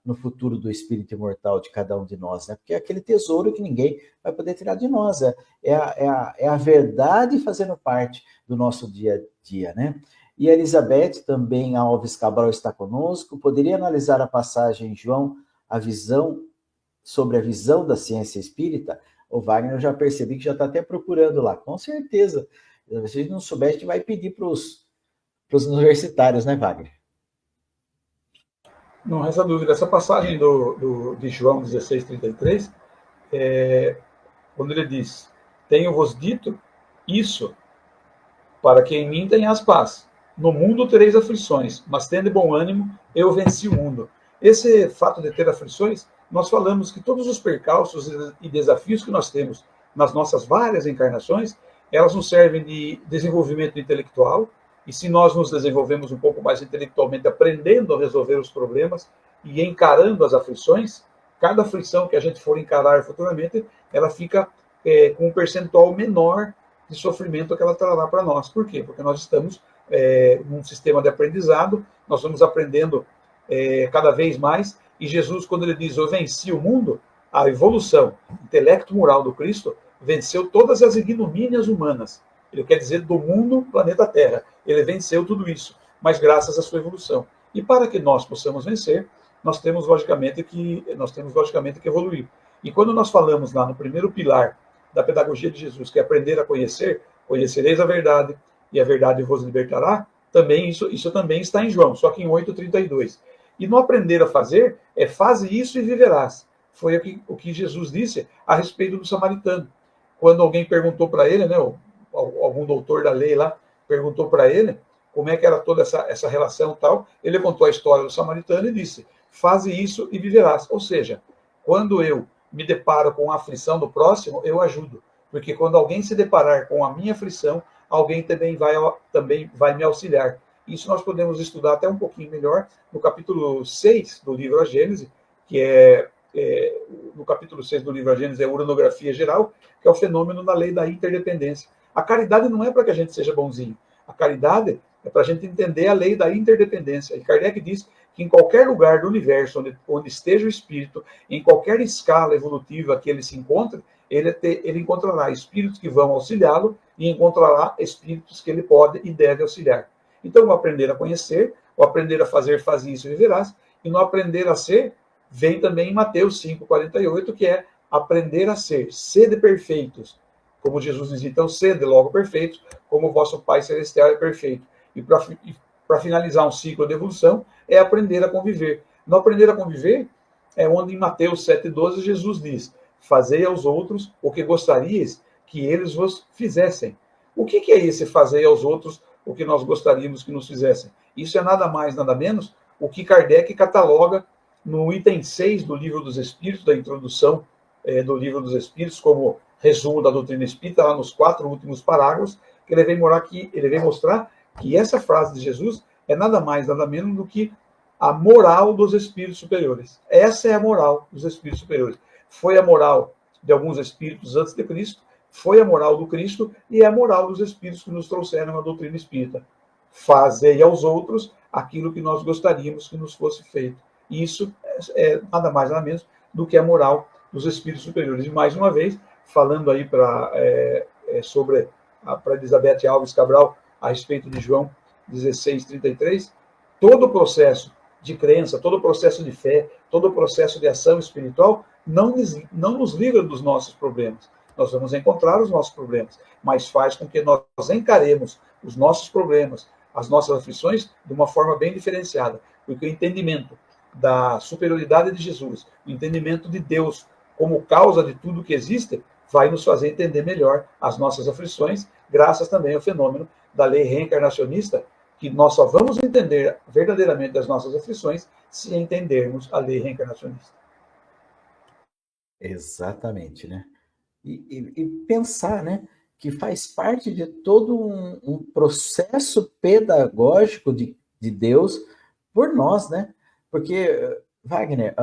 no futuro do espírito imortal de cada um de nós, né? Porque é aquele tesouro que ninguém vai poder tirar de nós, é a verdade fazendo parte do nosso dia a dia, né? E a Elizabeth também, Alves Cabral, está conosco. Poderia analisar a passagem em João, sobre a visão da ciência espírita? O Wagner, eu já percebi que já está até procurando lá, com certeza. Se a gente não souber, a gente vai pedir para os universitários, né, Wagner?
Não resta dúvida. Essa passagem de João 16:33, quando ele diz, tenho-vos dito isso, para que em mim tenhas paz. No mundo tereis aflições, mas tende bom ânimo, eu venci o mundo. Esse fato de ter aflições, nós falamos que todos os percalços e desafios que nós temos nas nossas várias encarnações, elas nos servem de desenvolvimento intelectual, e se nós nos desenvolvemos um pouco mais intelectualmente, aprendendo a resolver os problemas e encarando as aflições, cada aflição que a gente for encarar futuramente, ela fica com um percentual menor de sofrimento que ela trará para nós. Por quê? Porque nós estamos num sistema de aprendizado, nós vamos aprendendo cada vez mais, e Jesus, quando ele diz, eu venci o mundo, a evolução intelecto-moral do Cristo venceu todas as ignomínias humanas. Ele quer dizer do mundo, planeta Terra. Ele venceu tudo isso, mas graças à sua evolução. E para que nós possamos vencer, nós temos logicamente que evoluir. E quando nós falamos lá no primeiro pilar da pedagogia de Jesus, que é aprender a conhecer, conhecereis a verdade, e a verdade vos libertará, também isso também está em João, só que em 8,32. E no aprender a fazer, faze isso e viverás. Foi o que Jesus disse a respeito do samaritano. Quando alguém perguntou para ele, né, algum doutor da lei lá, perguntou para ele como é que era toda essa relação e tal, ele contou a história do samaritano e disse, faze isso e viverás. Ou seja, quando eu me deparo com a aflição do próximo, eu ajudo. Porque quando alguém se deparar com a minha aflição, alguém também vai me auxiliar. Isso nós podemos estudar até um pouquinho melhor no capítulo 6 do livro A Gênese, que no capítulo 6 do livro A Gênese é a uranografia geral, que é o fenômeno da lei da interdependência. A caridade não é para que a gente seja bonzinho. A caridade é para a gente entender a lei da interdependência. E Kardec diz que em qualquer lugar do universo onde esteja o espírito, em qualquer escala evolutiva que ele se encontre, ele encontrará espíritos que vão auxiliá-lo e encontrará espíritos que ele pode e deve auxiliar. Então, o aprender a conhecer, o aprender a fazer, faz isso e viverás, e no aprender a ser, vem também em Mateus 5,48, que é aprender a ser, sede perfeitos. Como Jesus diz, então, sede logo perfeitos, como o vosso Pai Celestial é perfeito. E para finalizar um ciclo de evolução, é aprender a conviver. No aprender a conviver, é onde em Mateus 7,12 Jesus diz, fazei aos outros o que gostarias que eles vos fizessem. O que é esse fazer aos outros o que nós gostaríamos que nos fizessem? Isso é nada mais, nada menos, o que Kardec cataloga no item 6 do Livro dos Espíritos, da introdução do Livro dos Espíritos, como resumo da doutrina espírita, lá nos 4 últimos parágrafos, que ele vem mostrar que essa frase de Jesus é nada mais, nada menos do que a moral dos espíritos superiores. Essa é a moral dos espíritos superiores. Foi a moral de alguns espíritos antes de Cristo, foi a moral do Cristo e é a moral dos espíritos que nos trouxeram a doutrina espírita. Fazei aos outros aquilo que nós gostaríamos que nos fosse feito. Isso é nada mais, nada menos do que a moral dos espíritos superiores. E mais uma vez, falando aí para Elizabeth Alves Cabral a respeito de João 16,33, todo o processo de crença, todo o processo de fé, todo o processo de ação espiritual não nos livra dos nossos problemas. Nós vamos encontrar os nossos problemas, mas faz com que nós encaremos os nossos problemas, as nossas aflições, de uma forma bem diferenciada. Porque o entendimento da superioridade de Jesus, o entendimento de Deus como causa de tudo que existe, vai nos fazer entender melhor as nossas aflições, graças também ao fenômeno da lei reencarnacionista, que nós só vamos entender verdadeiramente as nossas aflições se entendermos a lei reencarnacionista.
Exatamente, né? E pensar, né, que faz parte de todo um processo pedagógico de Deus por nós, né? Porque, Wagner,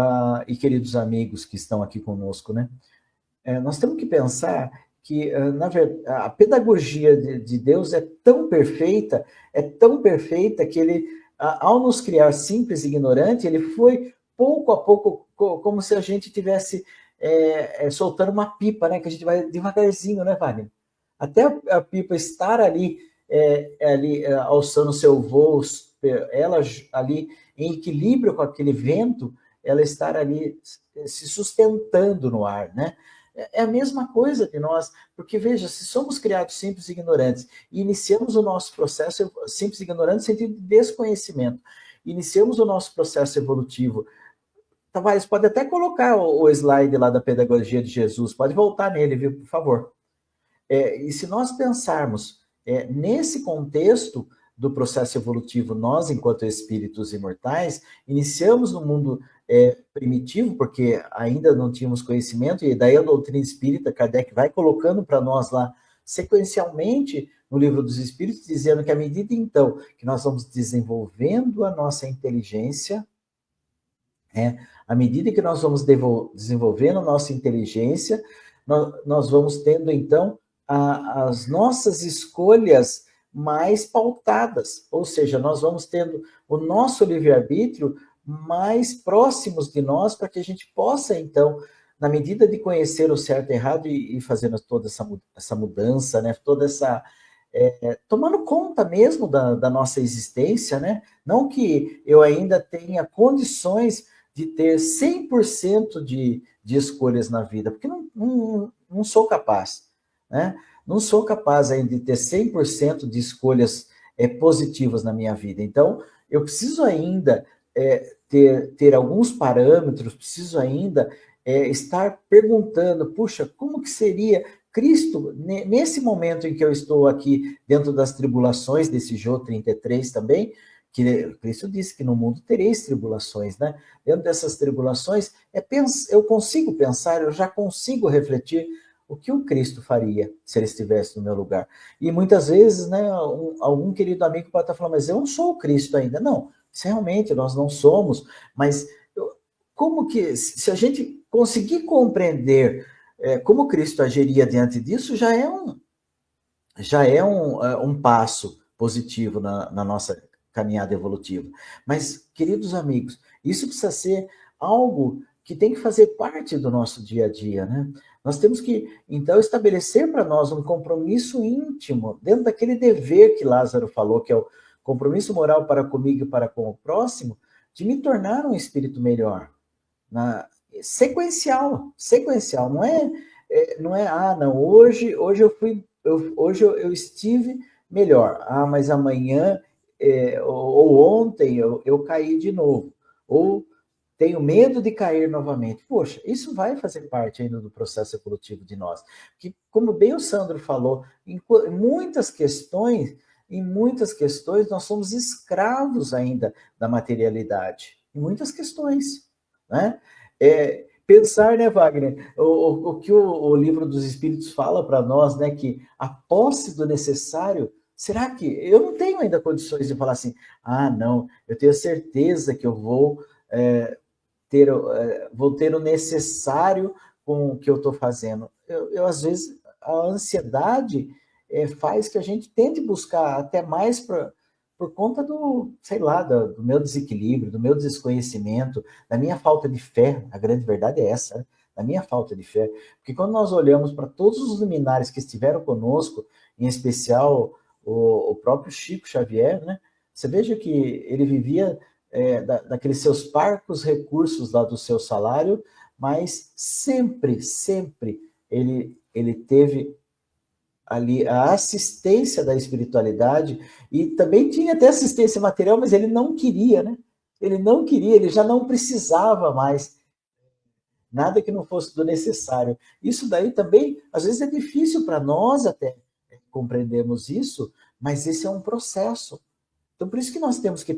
e queridos amigos que estão aqui conosco, né? Nós temos que pensar que, na verdade, a pedagogia de Deus é tão perfeita que ele, ao nos criar simples e ignorante, ele foi pouco a pouco, como se a gente tivesse soltando uma pipa, né? Que a gente vai devagarzinho, né, Wagner? Até a pipa estar ali alçando seu voo, ela ali em equilíbrio com aquele vento, ela estar ali se sustentando no ar, né? É a mesma coisa que nós, porque veja, se somos criados simples e ignorantes e iniciamos o nosso processo simples e ignorante no sentido de desconhecimento, iniciamos o nosso processo evolutivo. Tavares, pode até colocar o slide lá da pedagogia de Jesus, pode voltar nele, viu, por favor. E se nós pensarmos nesse contexto do processo evolutivo, nós, enquanto espíritos imortais, iniciamos no mundo primitivo, porque ainda não tínhamos conhecimento, e daí a doutrina espírita, Kardec vai colocando para nós lá, sequencialmente, no Livro dos Espíritos, dizendo que à medida, então, que nós vamos desenvolvendo a nossa inteligência, à medida que nós vamos desenvolvendo a nossa inteligência, nós vamos tendo, então, as nossas escolhas mais pautadas, ou seja, nós vamos tendo o nosso livre-arbítrio mais próximos de nós, para que a gente possa, então, na medida de conhecer o certo e errado e fazendo toda essa mudança, né, toda essa... tomando conta mesmo da nossa existência, né? Não que eu ainda tenha condições de ter 100% de escolhas na vida, porque não sou capaz, né? Não sou capaz ainda de ter 100% de escolhas positivas na minha vida. Então, eu preciso ainda ter alguns parâmetros, preciso ainda estar perguntando, puxa, como que seria Cristo, nesse momento em que eu estou aqui dentro das tribulações, desse Jô 33 também, que Cristo disse que no mundo tereis tribulações, né? Dentro dessas tribulações, eu consigo pensar, eu já consigo refletir o que o Cristo faria se ele estivesse no meu lugar. E muitas vezes, né, algum querido amigo pode estar falando, mas eu não sou o Cristo ainda. Não, realmente nós não somos, mas como que, se a gente conseguir compreender como Cristo agiria diante disso, já é um passo positivo na nossa caminhada evolutiva. Mas, queridos amigos, isso precisa ser algo que tem que fazer parte do nosso dia a dia, né? Nós temos que, então, estabelecer para nós um compromisso íntimo, dentro daquele dever que Lázaro falou, que é o compromisso moral para comigo e para com o próximo, de me tornar um espírito melhor. Sequencial, não é, não, hoje eu estive melhor, mas amanhã ou ontem eu caí de novo, ou tenho medo de cair novamente. Poxa, isso vai fazer parte ainda do processo evolutivo de nós. Que, como bem o Sandro falou, em muitas questões nós somos escravos ainda da materialidade. Em muitas questões, né? Pensar, né, Wagner, o que o livro dos Espíritos fala para nós, né, que a posse do necessário, será que eu não tenho ainda condições de falar assim, não, eu tenho certeza que eu vou ter o necessário com o que eu estou fazendo. Eu, às vezes, a ansiedade faz que a gente tente buscar até mais por conta do, sei lá, do meu desequilíbrio, do meu desconhecimento, da minha falta de fé. A grande verdade é essa, né? Da minha falta de fé. Porque quando nós olhamos para todos os luminares que estiveram conosco, em especial o próprio Chico Xavier, né? Você veja que ele vivia daqueles seus parcos recursos lá do seu salário, mas sempre ele teve ali a assistência da espiritualidade, e também tinha até assistência material, mas ele não queria, né? Ele já não precisava mais nada que não fosse do necessário. Isso daí também, às vezes é difícil para nós até compreendermos isso, mas esse é um processo. Então, por isso que nós temos que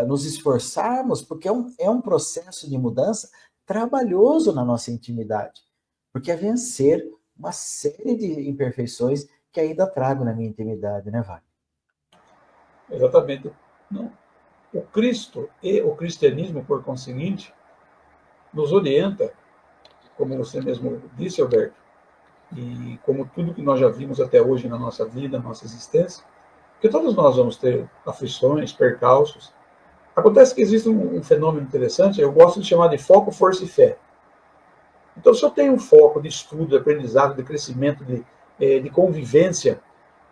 nos esforçarmos, porque é um processo de mudança trabalhoso na nossa intimidade, porque é vencer uma série de imperfeições que ainda trago na minha intimidade, né, Wagner?
Exatamente. Não. O Cristo e o cristianismo, por conseguinte, nos orienta, como você mesmo disse, Alberto, e como tudo que nós já vimos até hoje na nossa vida, na nossa existência, que todos nós vamos ter aflições, percalços. Acontece que existe um fenômeno interessante, eu gosto de chamar de foco, força e fé. Então, se eu tenho um foco de estudo, de aprendizado, de crescimento, de convivência,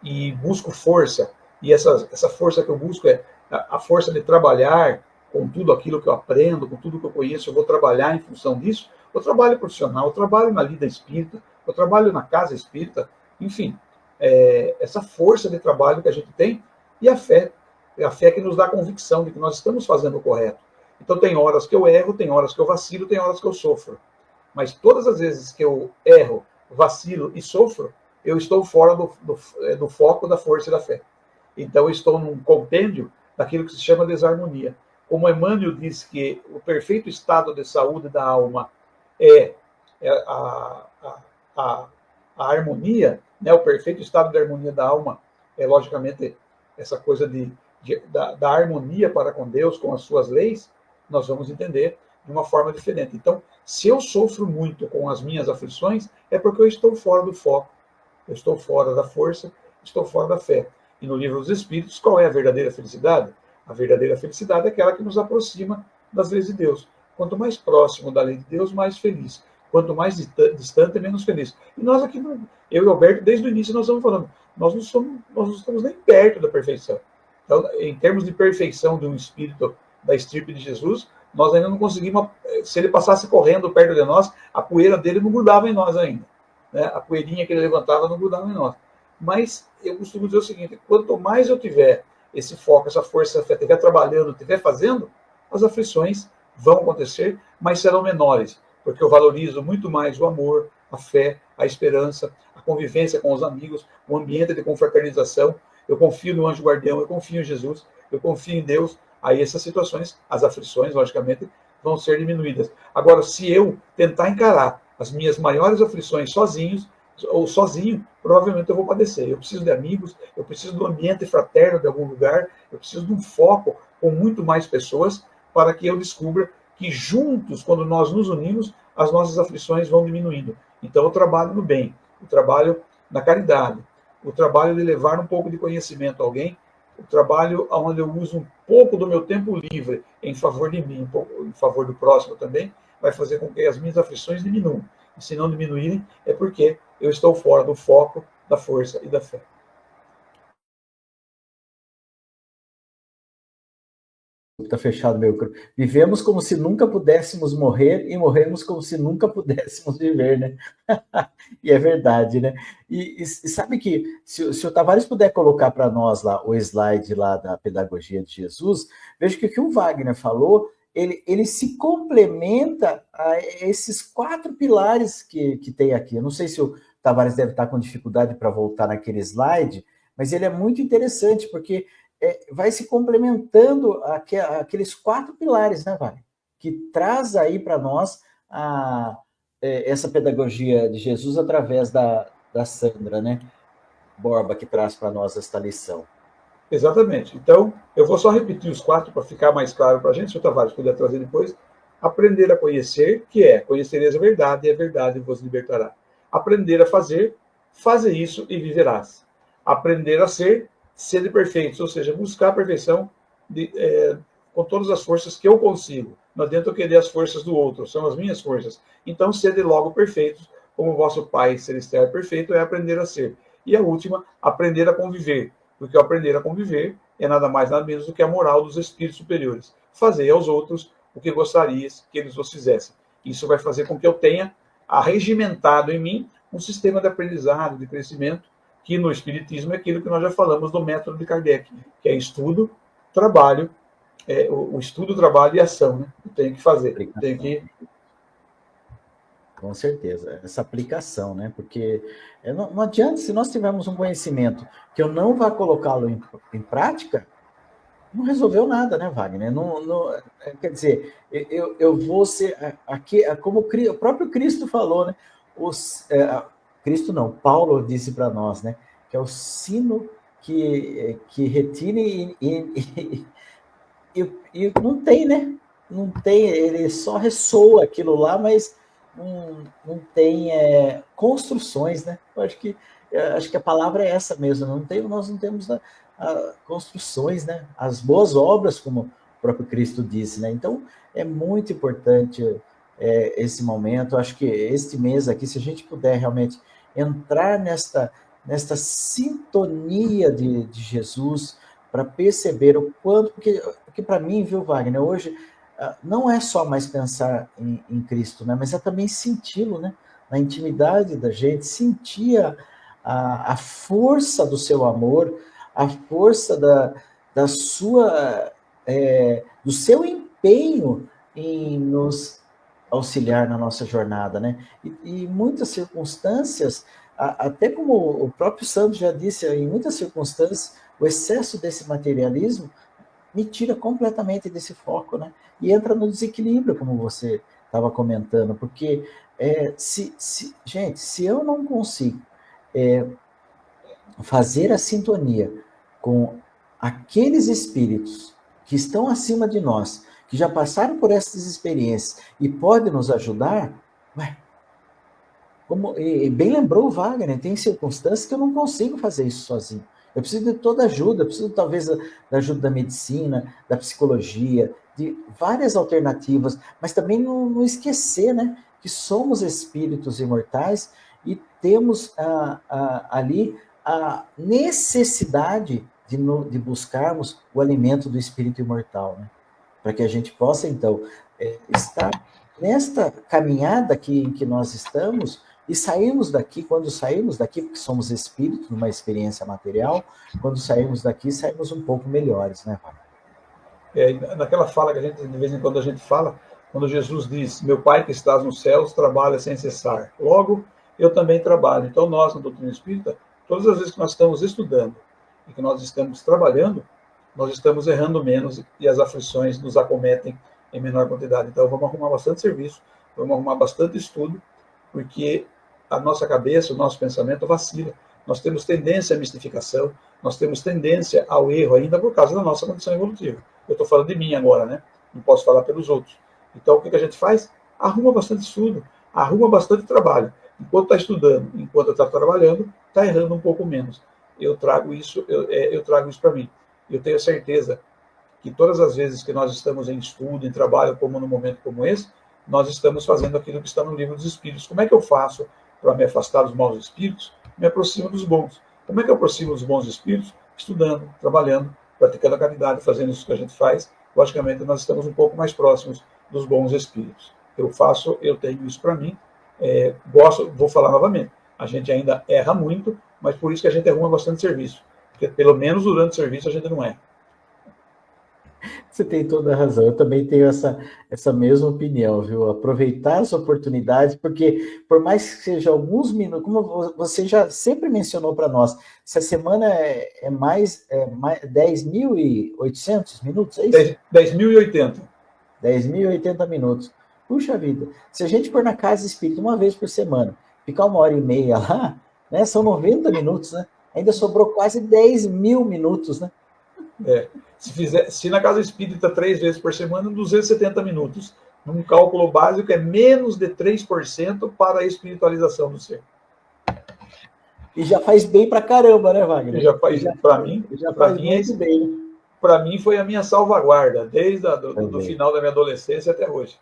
e busco força, e essa força que eu busco é a força de trabalhar com tudo aquilo que eu aprendo, com tudo que eu conheço, eu vou trabalhar em função disso, eu trabalho profissional, eu trabalho na lida espírita, eu trabalho na casa espírita, enfim, essa força de trabalho que a gente tem, e a fé que nos dá a convicção de que nós estamos fazendo o correto. Então tem horas que eu erro, tem horas que eu vacilo, tem horas que eu sofro. Mas todas as vezes que eu erro, vacilo e sofro, eu estou fora do foco da força e da fé. Então eu estou num compêndio daquilo que se chama desarmonia. Como Emmanuel diz que o perfeito estado de saúde da alma é a harmonia, né? O perfeito estado de harmonia da alma é, logicamente, essa coisa da harmonia para com Deus, com as suas leis, nós vamos entender de uma forma diferente. Então, se eu sofro muito com as minhas aflições, é porque eu estou fora do foco, eu estou fora da força, estou fora da fé. e no livro dos Espíritos, qual é a verdadeira felicidade? A verdadeira felicidade é aquela que nos aproxima das leis de Deus. Quanto mais próximo da lei de Deus, mais feliz. Quanto mais distante, menos feliz. E nós aqui, eu e o Alberto, desde o início nós estamos falando, nós não estamos nem perto da perfeição. Então, em termos de perfeição de um espírito da estirpe de Jesus, nós ainda não conseguimos, se ele passasse correndo perto de nós, a poeira dele não grudava em nós ainda. Né? A poeirinha que ele levantava não grudava em nós. Mas eu costumo dizer o seguinte, quanto mais eu tiver esse foco, essa força, estiver trabalhando, estiver fazendo, as aflições vão acontecer, mas serão menores, porque eu valorizo muito mais o amor, a fé, a esperança, a convivência com os amigos, o ambiente de confraternização. Eu confio no anjo guardião, eu confio em Jesus, eu confio em Deus. Aí essas situações, as aflições, logicamente, vão ser diminuídas. Agora, se eu tentar encarar as minhas maiores aflições sozinho, provavelmente eu vou padecer. Eu preciso de amigos, eu preciso do ambiente fraterno de algum lugar, eu preciso de um foco com muito mais pessoas para que eu descubra que juntos, quando nós nos unimos, as nossas aflições vão diminuindo. Então, eu trabalho no bem, eu trabalho na caridade, o trabalho de levar um pouco de conhecimento a alguém, o trabalho onde eu uso um pouco do meu tempo livre em favor de mim, um pouco em favor do próximo também, vai fazer com que as minhas aflições diminuam. E se não diminuírem, é porque eu estou fora do foco, da força e da fé.
Está fechado, meu. Vivemos como se nunca pudéssemos morrer e morremos como se nunca pudéssemos viver, né? E é verdade, né? E sabe que, se o Tavares puder colocar para nós lá o slide lá da pedagogia de Jesus, veja que o que o Wagner falou, ele se complementa a esses 4 pilares que tem aqui. Eu não sei se o Tavares deve estar com dificuldade para voltar naquele slide, mas ele é muito interessante, porque vai se complementando aqueles 4 pilares, né, Wagner? Que traz aí para nós essa pedagogia de Jesus através da Sandra, né? Borba, que traz para nós esta lição.
Exatamente. Então, eu vou só repetir os 4 para ficar mais claro para a gente, se o Tavares puder trazer depois. Aprender a conhecer, que é, conhecereis a verdade e a verdade vos libertará. Aprender a fazer, faze isso e viverás. Aprender a ser, sede perfeitos, ou seja, buscar a perfeição com todas as forças que eu consigo. Não adianta eu querer as forças do outro, são as minhas forças. Então, sede logo perfeitos, como o vosso Pai Celestial é perfeito, é aprender a ser. E a última, aprender a conviver, porque o aprender a conviver é nada mais nada menos do que a moral dos espíritos superiores. Fazer aos outros o que gostarias que eles vos fizessem. Isso vai fazer com que eu tenha arregimentado em mim um sistema de aprendizado, de crescimento, que no Espiritismo é aquilo que nós já falamos do método de Kardec, que é estudo, trabalho, o estudo, trabalho e ação, né? Eu tenho que fazer, tenho que...
Com certeza, essa aplicação, né? Porque não adianta, se nós tivermos um conhecimento que eu não vá colocá-lo em prática, não resolveu nada, né, Wagner? Quer dizer, eu vou ser aqui, como o próprio Cristo falou, né? Cristo não, Paulo disse para nós, né? Que é o sino que retine e não tem, né? Não tem, ele só ressoa aquilo lá, mas não tem construções, né? Eu acho que a palavra é essa mesmo. Nós não temos construções, né? As boas obras, como o próprio Cristo disse, né? Então é muito importante esse momento. Eu acho que este mês aqui, se a gente puder realmente entrar nesta sintonia de Jesus, para perceber o quanto, porque para mim, viu, Wagner, hoje não é só mais pensar em Cristo, né, mas é também senti-lo, né, na intimidade da gente, sentir a força do seu amor, a força da sua, do seu empenho em nos auxiliar na nossa jornada, né, e muitas circunstâncias, até como o próprio Santo já disse, em muitas circunstâncias, o excesso desse materialismo me tira completamente desse foco, né? E entra no desequilíbrio, como você estava comentando, porque, gente, se eu não consigo fazer a sintonia com aqueles espíritos que estão acima de nós, que já passaram por essas experiências e podem nos ajudar, e bem lembrou o Wagner, tem circunstâncias que eu não consigo fazer isso sozinho. Eu preciso de toda ajuda, eu preciso talvez da ajuda da medicina, da psicologia, de várias alternativas, mas também não esquecer, né, que somos espíritos imortais e temos ali a necessidade de buscarmos o alimento do espírito imortal, né? Para que a gente possa, então, estar nesta caminhada em que nós estamos e sairmos daqui, quando sairmos daqui, porque somos espíritos, numa experiência material, quando sairmos daqui, sairmos um pouco melhores, né, Pai?
Naquela fala que a gente, de vez em quando a gente fala, quando Jesus diz, meu Pai que estás nos céus trabalha sem cessar. Logo, eu também trabalho. Então, nós, na doutrina espírita, todas as vezes que nós estamos estudando e que nós estamos trabalhando, nós estamos errando menos e as aflições nos acometem em menor quantidade. Então, vamos arrumar bastante serviço, vamos arrumar bastante estudo, porque a nossa cabeça, o nosso pensamento vacila. Nós temos tendência à mistificação, nós temos tendência ao erro ainda por causa da nossa condição evolutiva. Eu estou falando de mim agora, né? Não posso falar pelos outros. Então, o que a gente faz? Arruma bastante estudo, arruma bastante trabalho. Enquanto está estudando, enquanto está trabalhando, está errando um pouco menos. Eu trago isso para mim. Eu tenho certeza que todas as vezes que nós estamos em estudo, em trabalho, como num momento como esse, nós estamos fazendo aquilo que está no livro dos Espíritos. Como é que eu faço para me afastar dos maus espíritos? Me aproximo dos bons. Como é que eu aproximo dos bons espíritos? Estudando, trabalhando, praticando a caridade, fazendo isso que a gente faz. Logicamente, nós estamos um pouco mais próximos dos bons espíritos. Eu tenho isso para mim. Vou falar novamente, a gente ainda erra muito, mas por isso que a gente arruma bastante serviço. Porque pelo menos durante o serviço a gente não erra.
Você tem toda a razão. Eu também tenho essa mesma opinião, viu? Aproveitar as oportunidades, porque por mais que seja alguns minutos, como você já sempre mencionou para nós, essa semana é mais 10.800 minutos, é isso?
10.080.
10.080 minutos. Puxa vida, se a gente for na casa espírita uma vez por semana, ficar 1h30 lá, né, são 90 minutos, né? Ainda sobrou quase 10.000 minutos, né?
Se na casa espírita 3 vezes por semana, 270 minutos. Num cálculo básico, é menos de 3% para a espiritualização do ser.
E já faz bem pra caramba, né, Wagner?
Para mim,
muito bem.
Para mim foi a minha salvaguarda, desde do final da minha adolescência até hoje.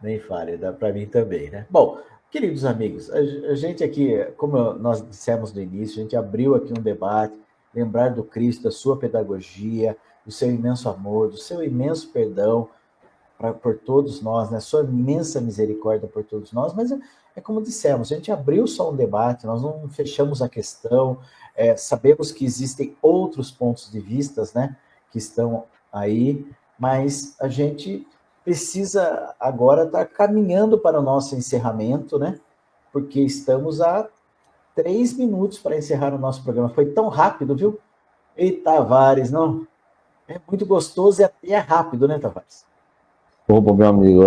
Nem fale, dá para mim também, né? Bom, queridos amigos, a gente aqui, como nós dissemos no início, a gente abriu aqui um debate, lembrar do Cristo, da sua pedagogia, do seu imenso amor, do seu imenso perdão por todos nós, né? Sua imensa misericórdia por todos nós, mas é como dissemos, a gente abriu só um debate, nós não fechamos a questão, sabemos que existem outros pontos de vista, né, que estão aí, mas a gente precisa agora estar caminhando para o nosso encerramento, né, porque estamos a 3 minutos para encerrar o nosso programa. Foi tão rápido, viu? E Tavares, não? É muito gostoso e é rápido, né, Tavares?
Opa, meu amigo,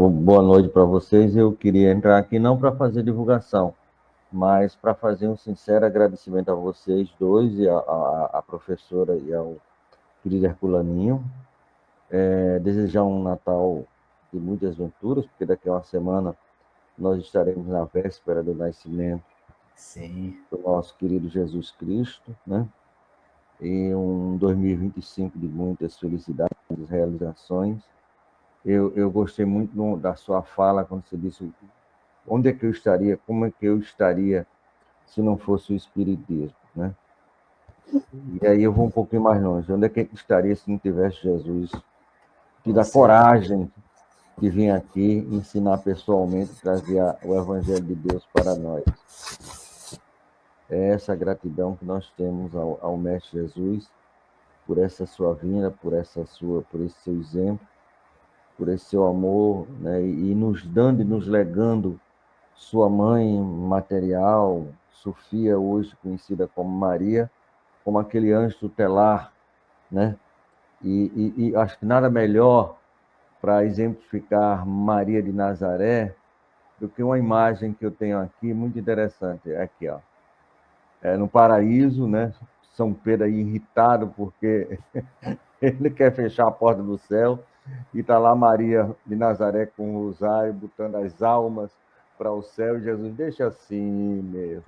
boa noite para vocês. Eu queria entrar aqui não para fazer divulgação, mas para fazer um sincero agradecimento a vocês dois, e a professora e ao querido Herculaninho. Desejar um Natal de muitas venturas, porque daqui a uma semana nós estaremos na véspera do nascimento do nosso querido Jesus Cristo, né? E um 2025 de muitas felicidades, realizações. Eu gostei muito da sua fala quando você disse onde é que eu estaria, como é que eu estaria se não fosse o Espiritismo, né? E aí eu vou um pouquinho mais longe. Onde é que eu estaria se não tivesse Jesus, que dá coragem de vir aqui ensinar pessoalmente, trazer o Evangelho de Deus para nós. É essa gratidão que nós temos ao Mestre Jesus por essa sua vinda, por esse seu exemplo, por esse seu amor, né? E nos dando e nos legando sua mãe material, Sofia, hoje conhecida como Maria, como aquele anjo tutelar, né? E acho que nada melhor para exemplificar Maria de Nazaré do que uma imagem que eu tenho aqui, muito interessante. É aqui, ó. No paraíso, né? São Pedro aí irritado porque ele quer fechar a porta do céu, e está lá Maria de Nazaré com o rosário, botando as almas para o céu, Jesus, deixa assim mesmo.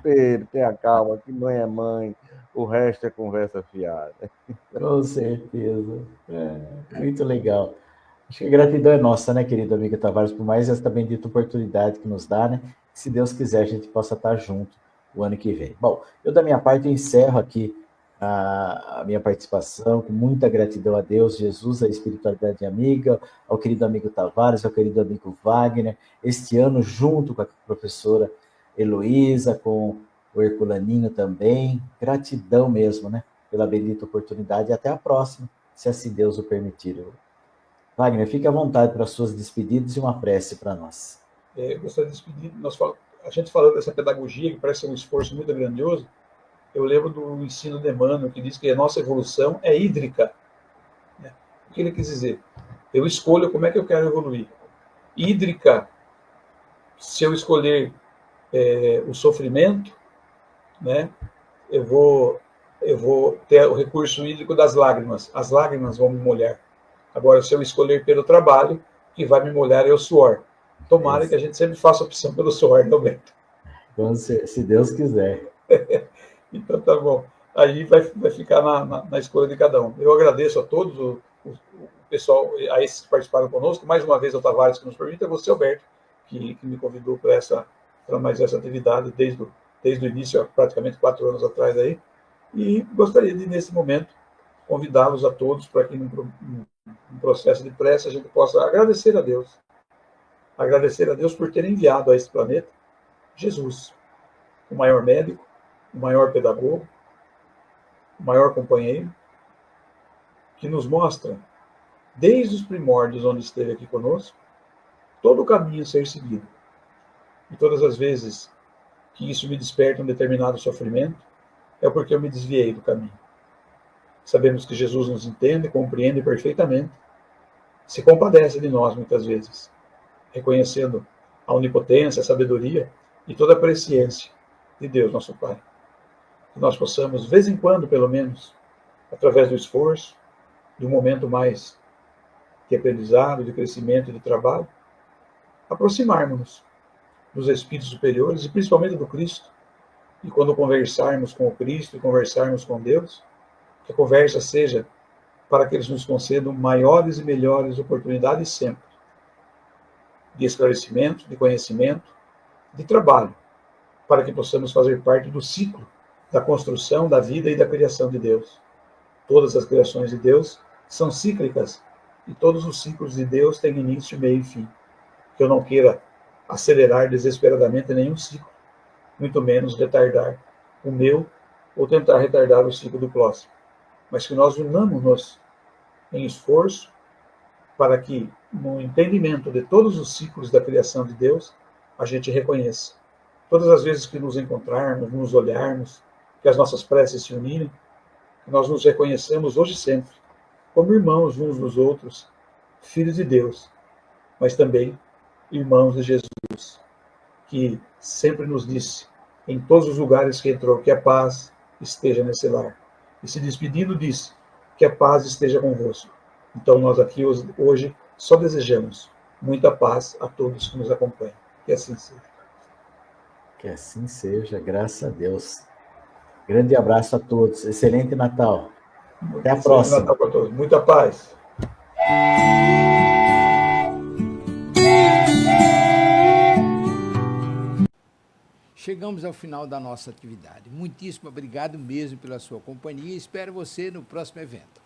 Pedro, tenha calma, que mãe é mãe, o resto é conversa fiada.
Com certeza. Muito legal. Acho que a gratidão é nossa, né, querido amigo Tavares, por mais esta bendita oportunidade que nos dá, né? Se Deus quiser, a gente possa estar junto o ano que vem. Bom, eu da minha parte encerro aqui a minha participação com muita gratidão a Deus, Jesus, a espiritualidade amiga, ao querido amigo Tavares, ao querido amigo Wagner, este ano junto com a professora Heloísa, com o Herculaninho também. Gratidão mesmo, né? Pela bendita oportunidade e até a próxima, se assim Deus o permitir. Wagner, fique à vontade para as suas despedidas e uma prece para nós.
Eu gostaria de despedir, a gente falando dessa pedagogia, que parece ser um esforço muito grandioso, eu lembro do ensino de Emmanuel, que diz que a nossa evolução é hídrica. Né? O que ele quis dizer? Eu escolho como é que eu quero evoluir. Hídrica, se eu escolher o sofrimento, né, eu vou ter o recurso hídrico das lágrimas. As lágrimas vão me molhar. Agora, se eu escolher pelo trabalho, que vai me molhar é o suor. Tomara que a gente sempre faça opção pelo suor, não, Beto?
Se Deus quiser.
Então, tá bom. Aí vai ficar na escolha de cada um. Eu agradeço a todos, o pessoal, a esses que participaram conosco. Mais uma vez, ao Tavares, que nos permite, a você, Alberto, que me convidou para mais essa atividade desde o início, há praticamente 4 anos atrás. Aí. E gostaria de, nesse momento, convidá-los a todos para que, num processo de prece, a gente possa agradecer a Deus. Agradecer a Deus por ter enviado a esse planeta Jesus, o maior médico, o maior pedagogo, o maior companheiro, que nos mostra, desde os primórdios onde esteve aqui conosco, todo o caminho a ser seguido. E todas as vezes que isso me desperta um determinado sofrimento, é porque eu me desviei do caminho. Sabemos que Jesus nos entende, compreende perfeitamente, se compadece de nós muitas vezes, reconhecendo a onipotência, a sabedoria e toda a presciência de Deus, nosso Pai. Que nós possamos, de vez em quando, pelo menos, através do esforço, de um momento mais de aprendizado, de crescimento e de trabalho, aproximarmos-nos dos espíritos superiores e principalmente do Cristo. E quando conversarmos com o Cristo e conversarmos com Deus, que a conversa seja para que eles nos concedam maiores e melhores oportunidades sempre, de esclarecimento, de conhecimento, de trabalho, para que possamos fazer parte do ciclo da construção da vida e da criação de Deus. Todas as criações de Deus são cíclicas e todos os ciclos de Deus têm início, meio e fim. Que eu não queira acelerar desesperadamente nenhum ciclo, muito menos retardar o meu ou tentar retardar o ciclo do próximo. Mas que nós unamos-nos em esforço para que, no entendimento de todos os ciclos da criação de Deus, a gente reconheça. Todas as vezes que nos encontrarmos, nos olharmos, que as nossas preces se unirem, que nós nos reconhecemos hoje e sempre como irmãos uns dos outros, filhos de Deus, mas também irmãos de Jesus, que sempre nos disse, em todos os lugares que entrou, que a paz esteja nesse lar. E se despedindo disse, que a paz esteja convosco. Então nós aqui hoje só desejamos muita paz a todos que nos acompanham. Que assim seja.
Que assim seja, graças a Deus. Grande abraço a todos. Excelente Natal. Até a próxima.
Natal para todos. Muita paz.
Chegamos ao final da nossa atividade. Muitíssimo obrigado mesmo pela sua companhia e espero você no próximo evento.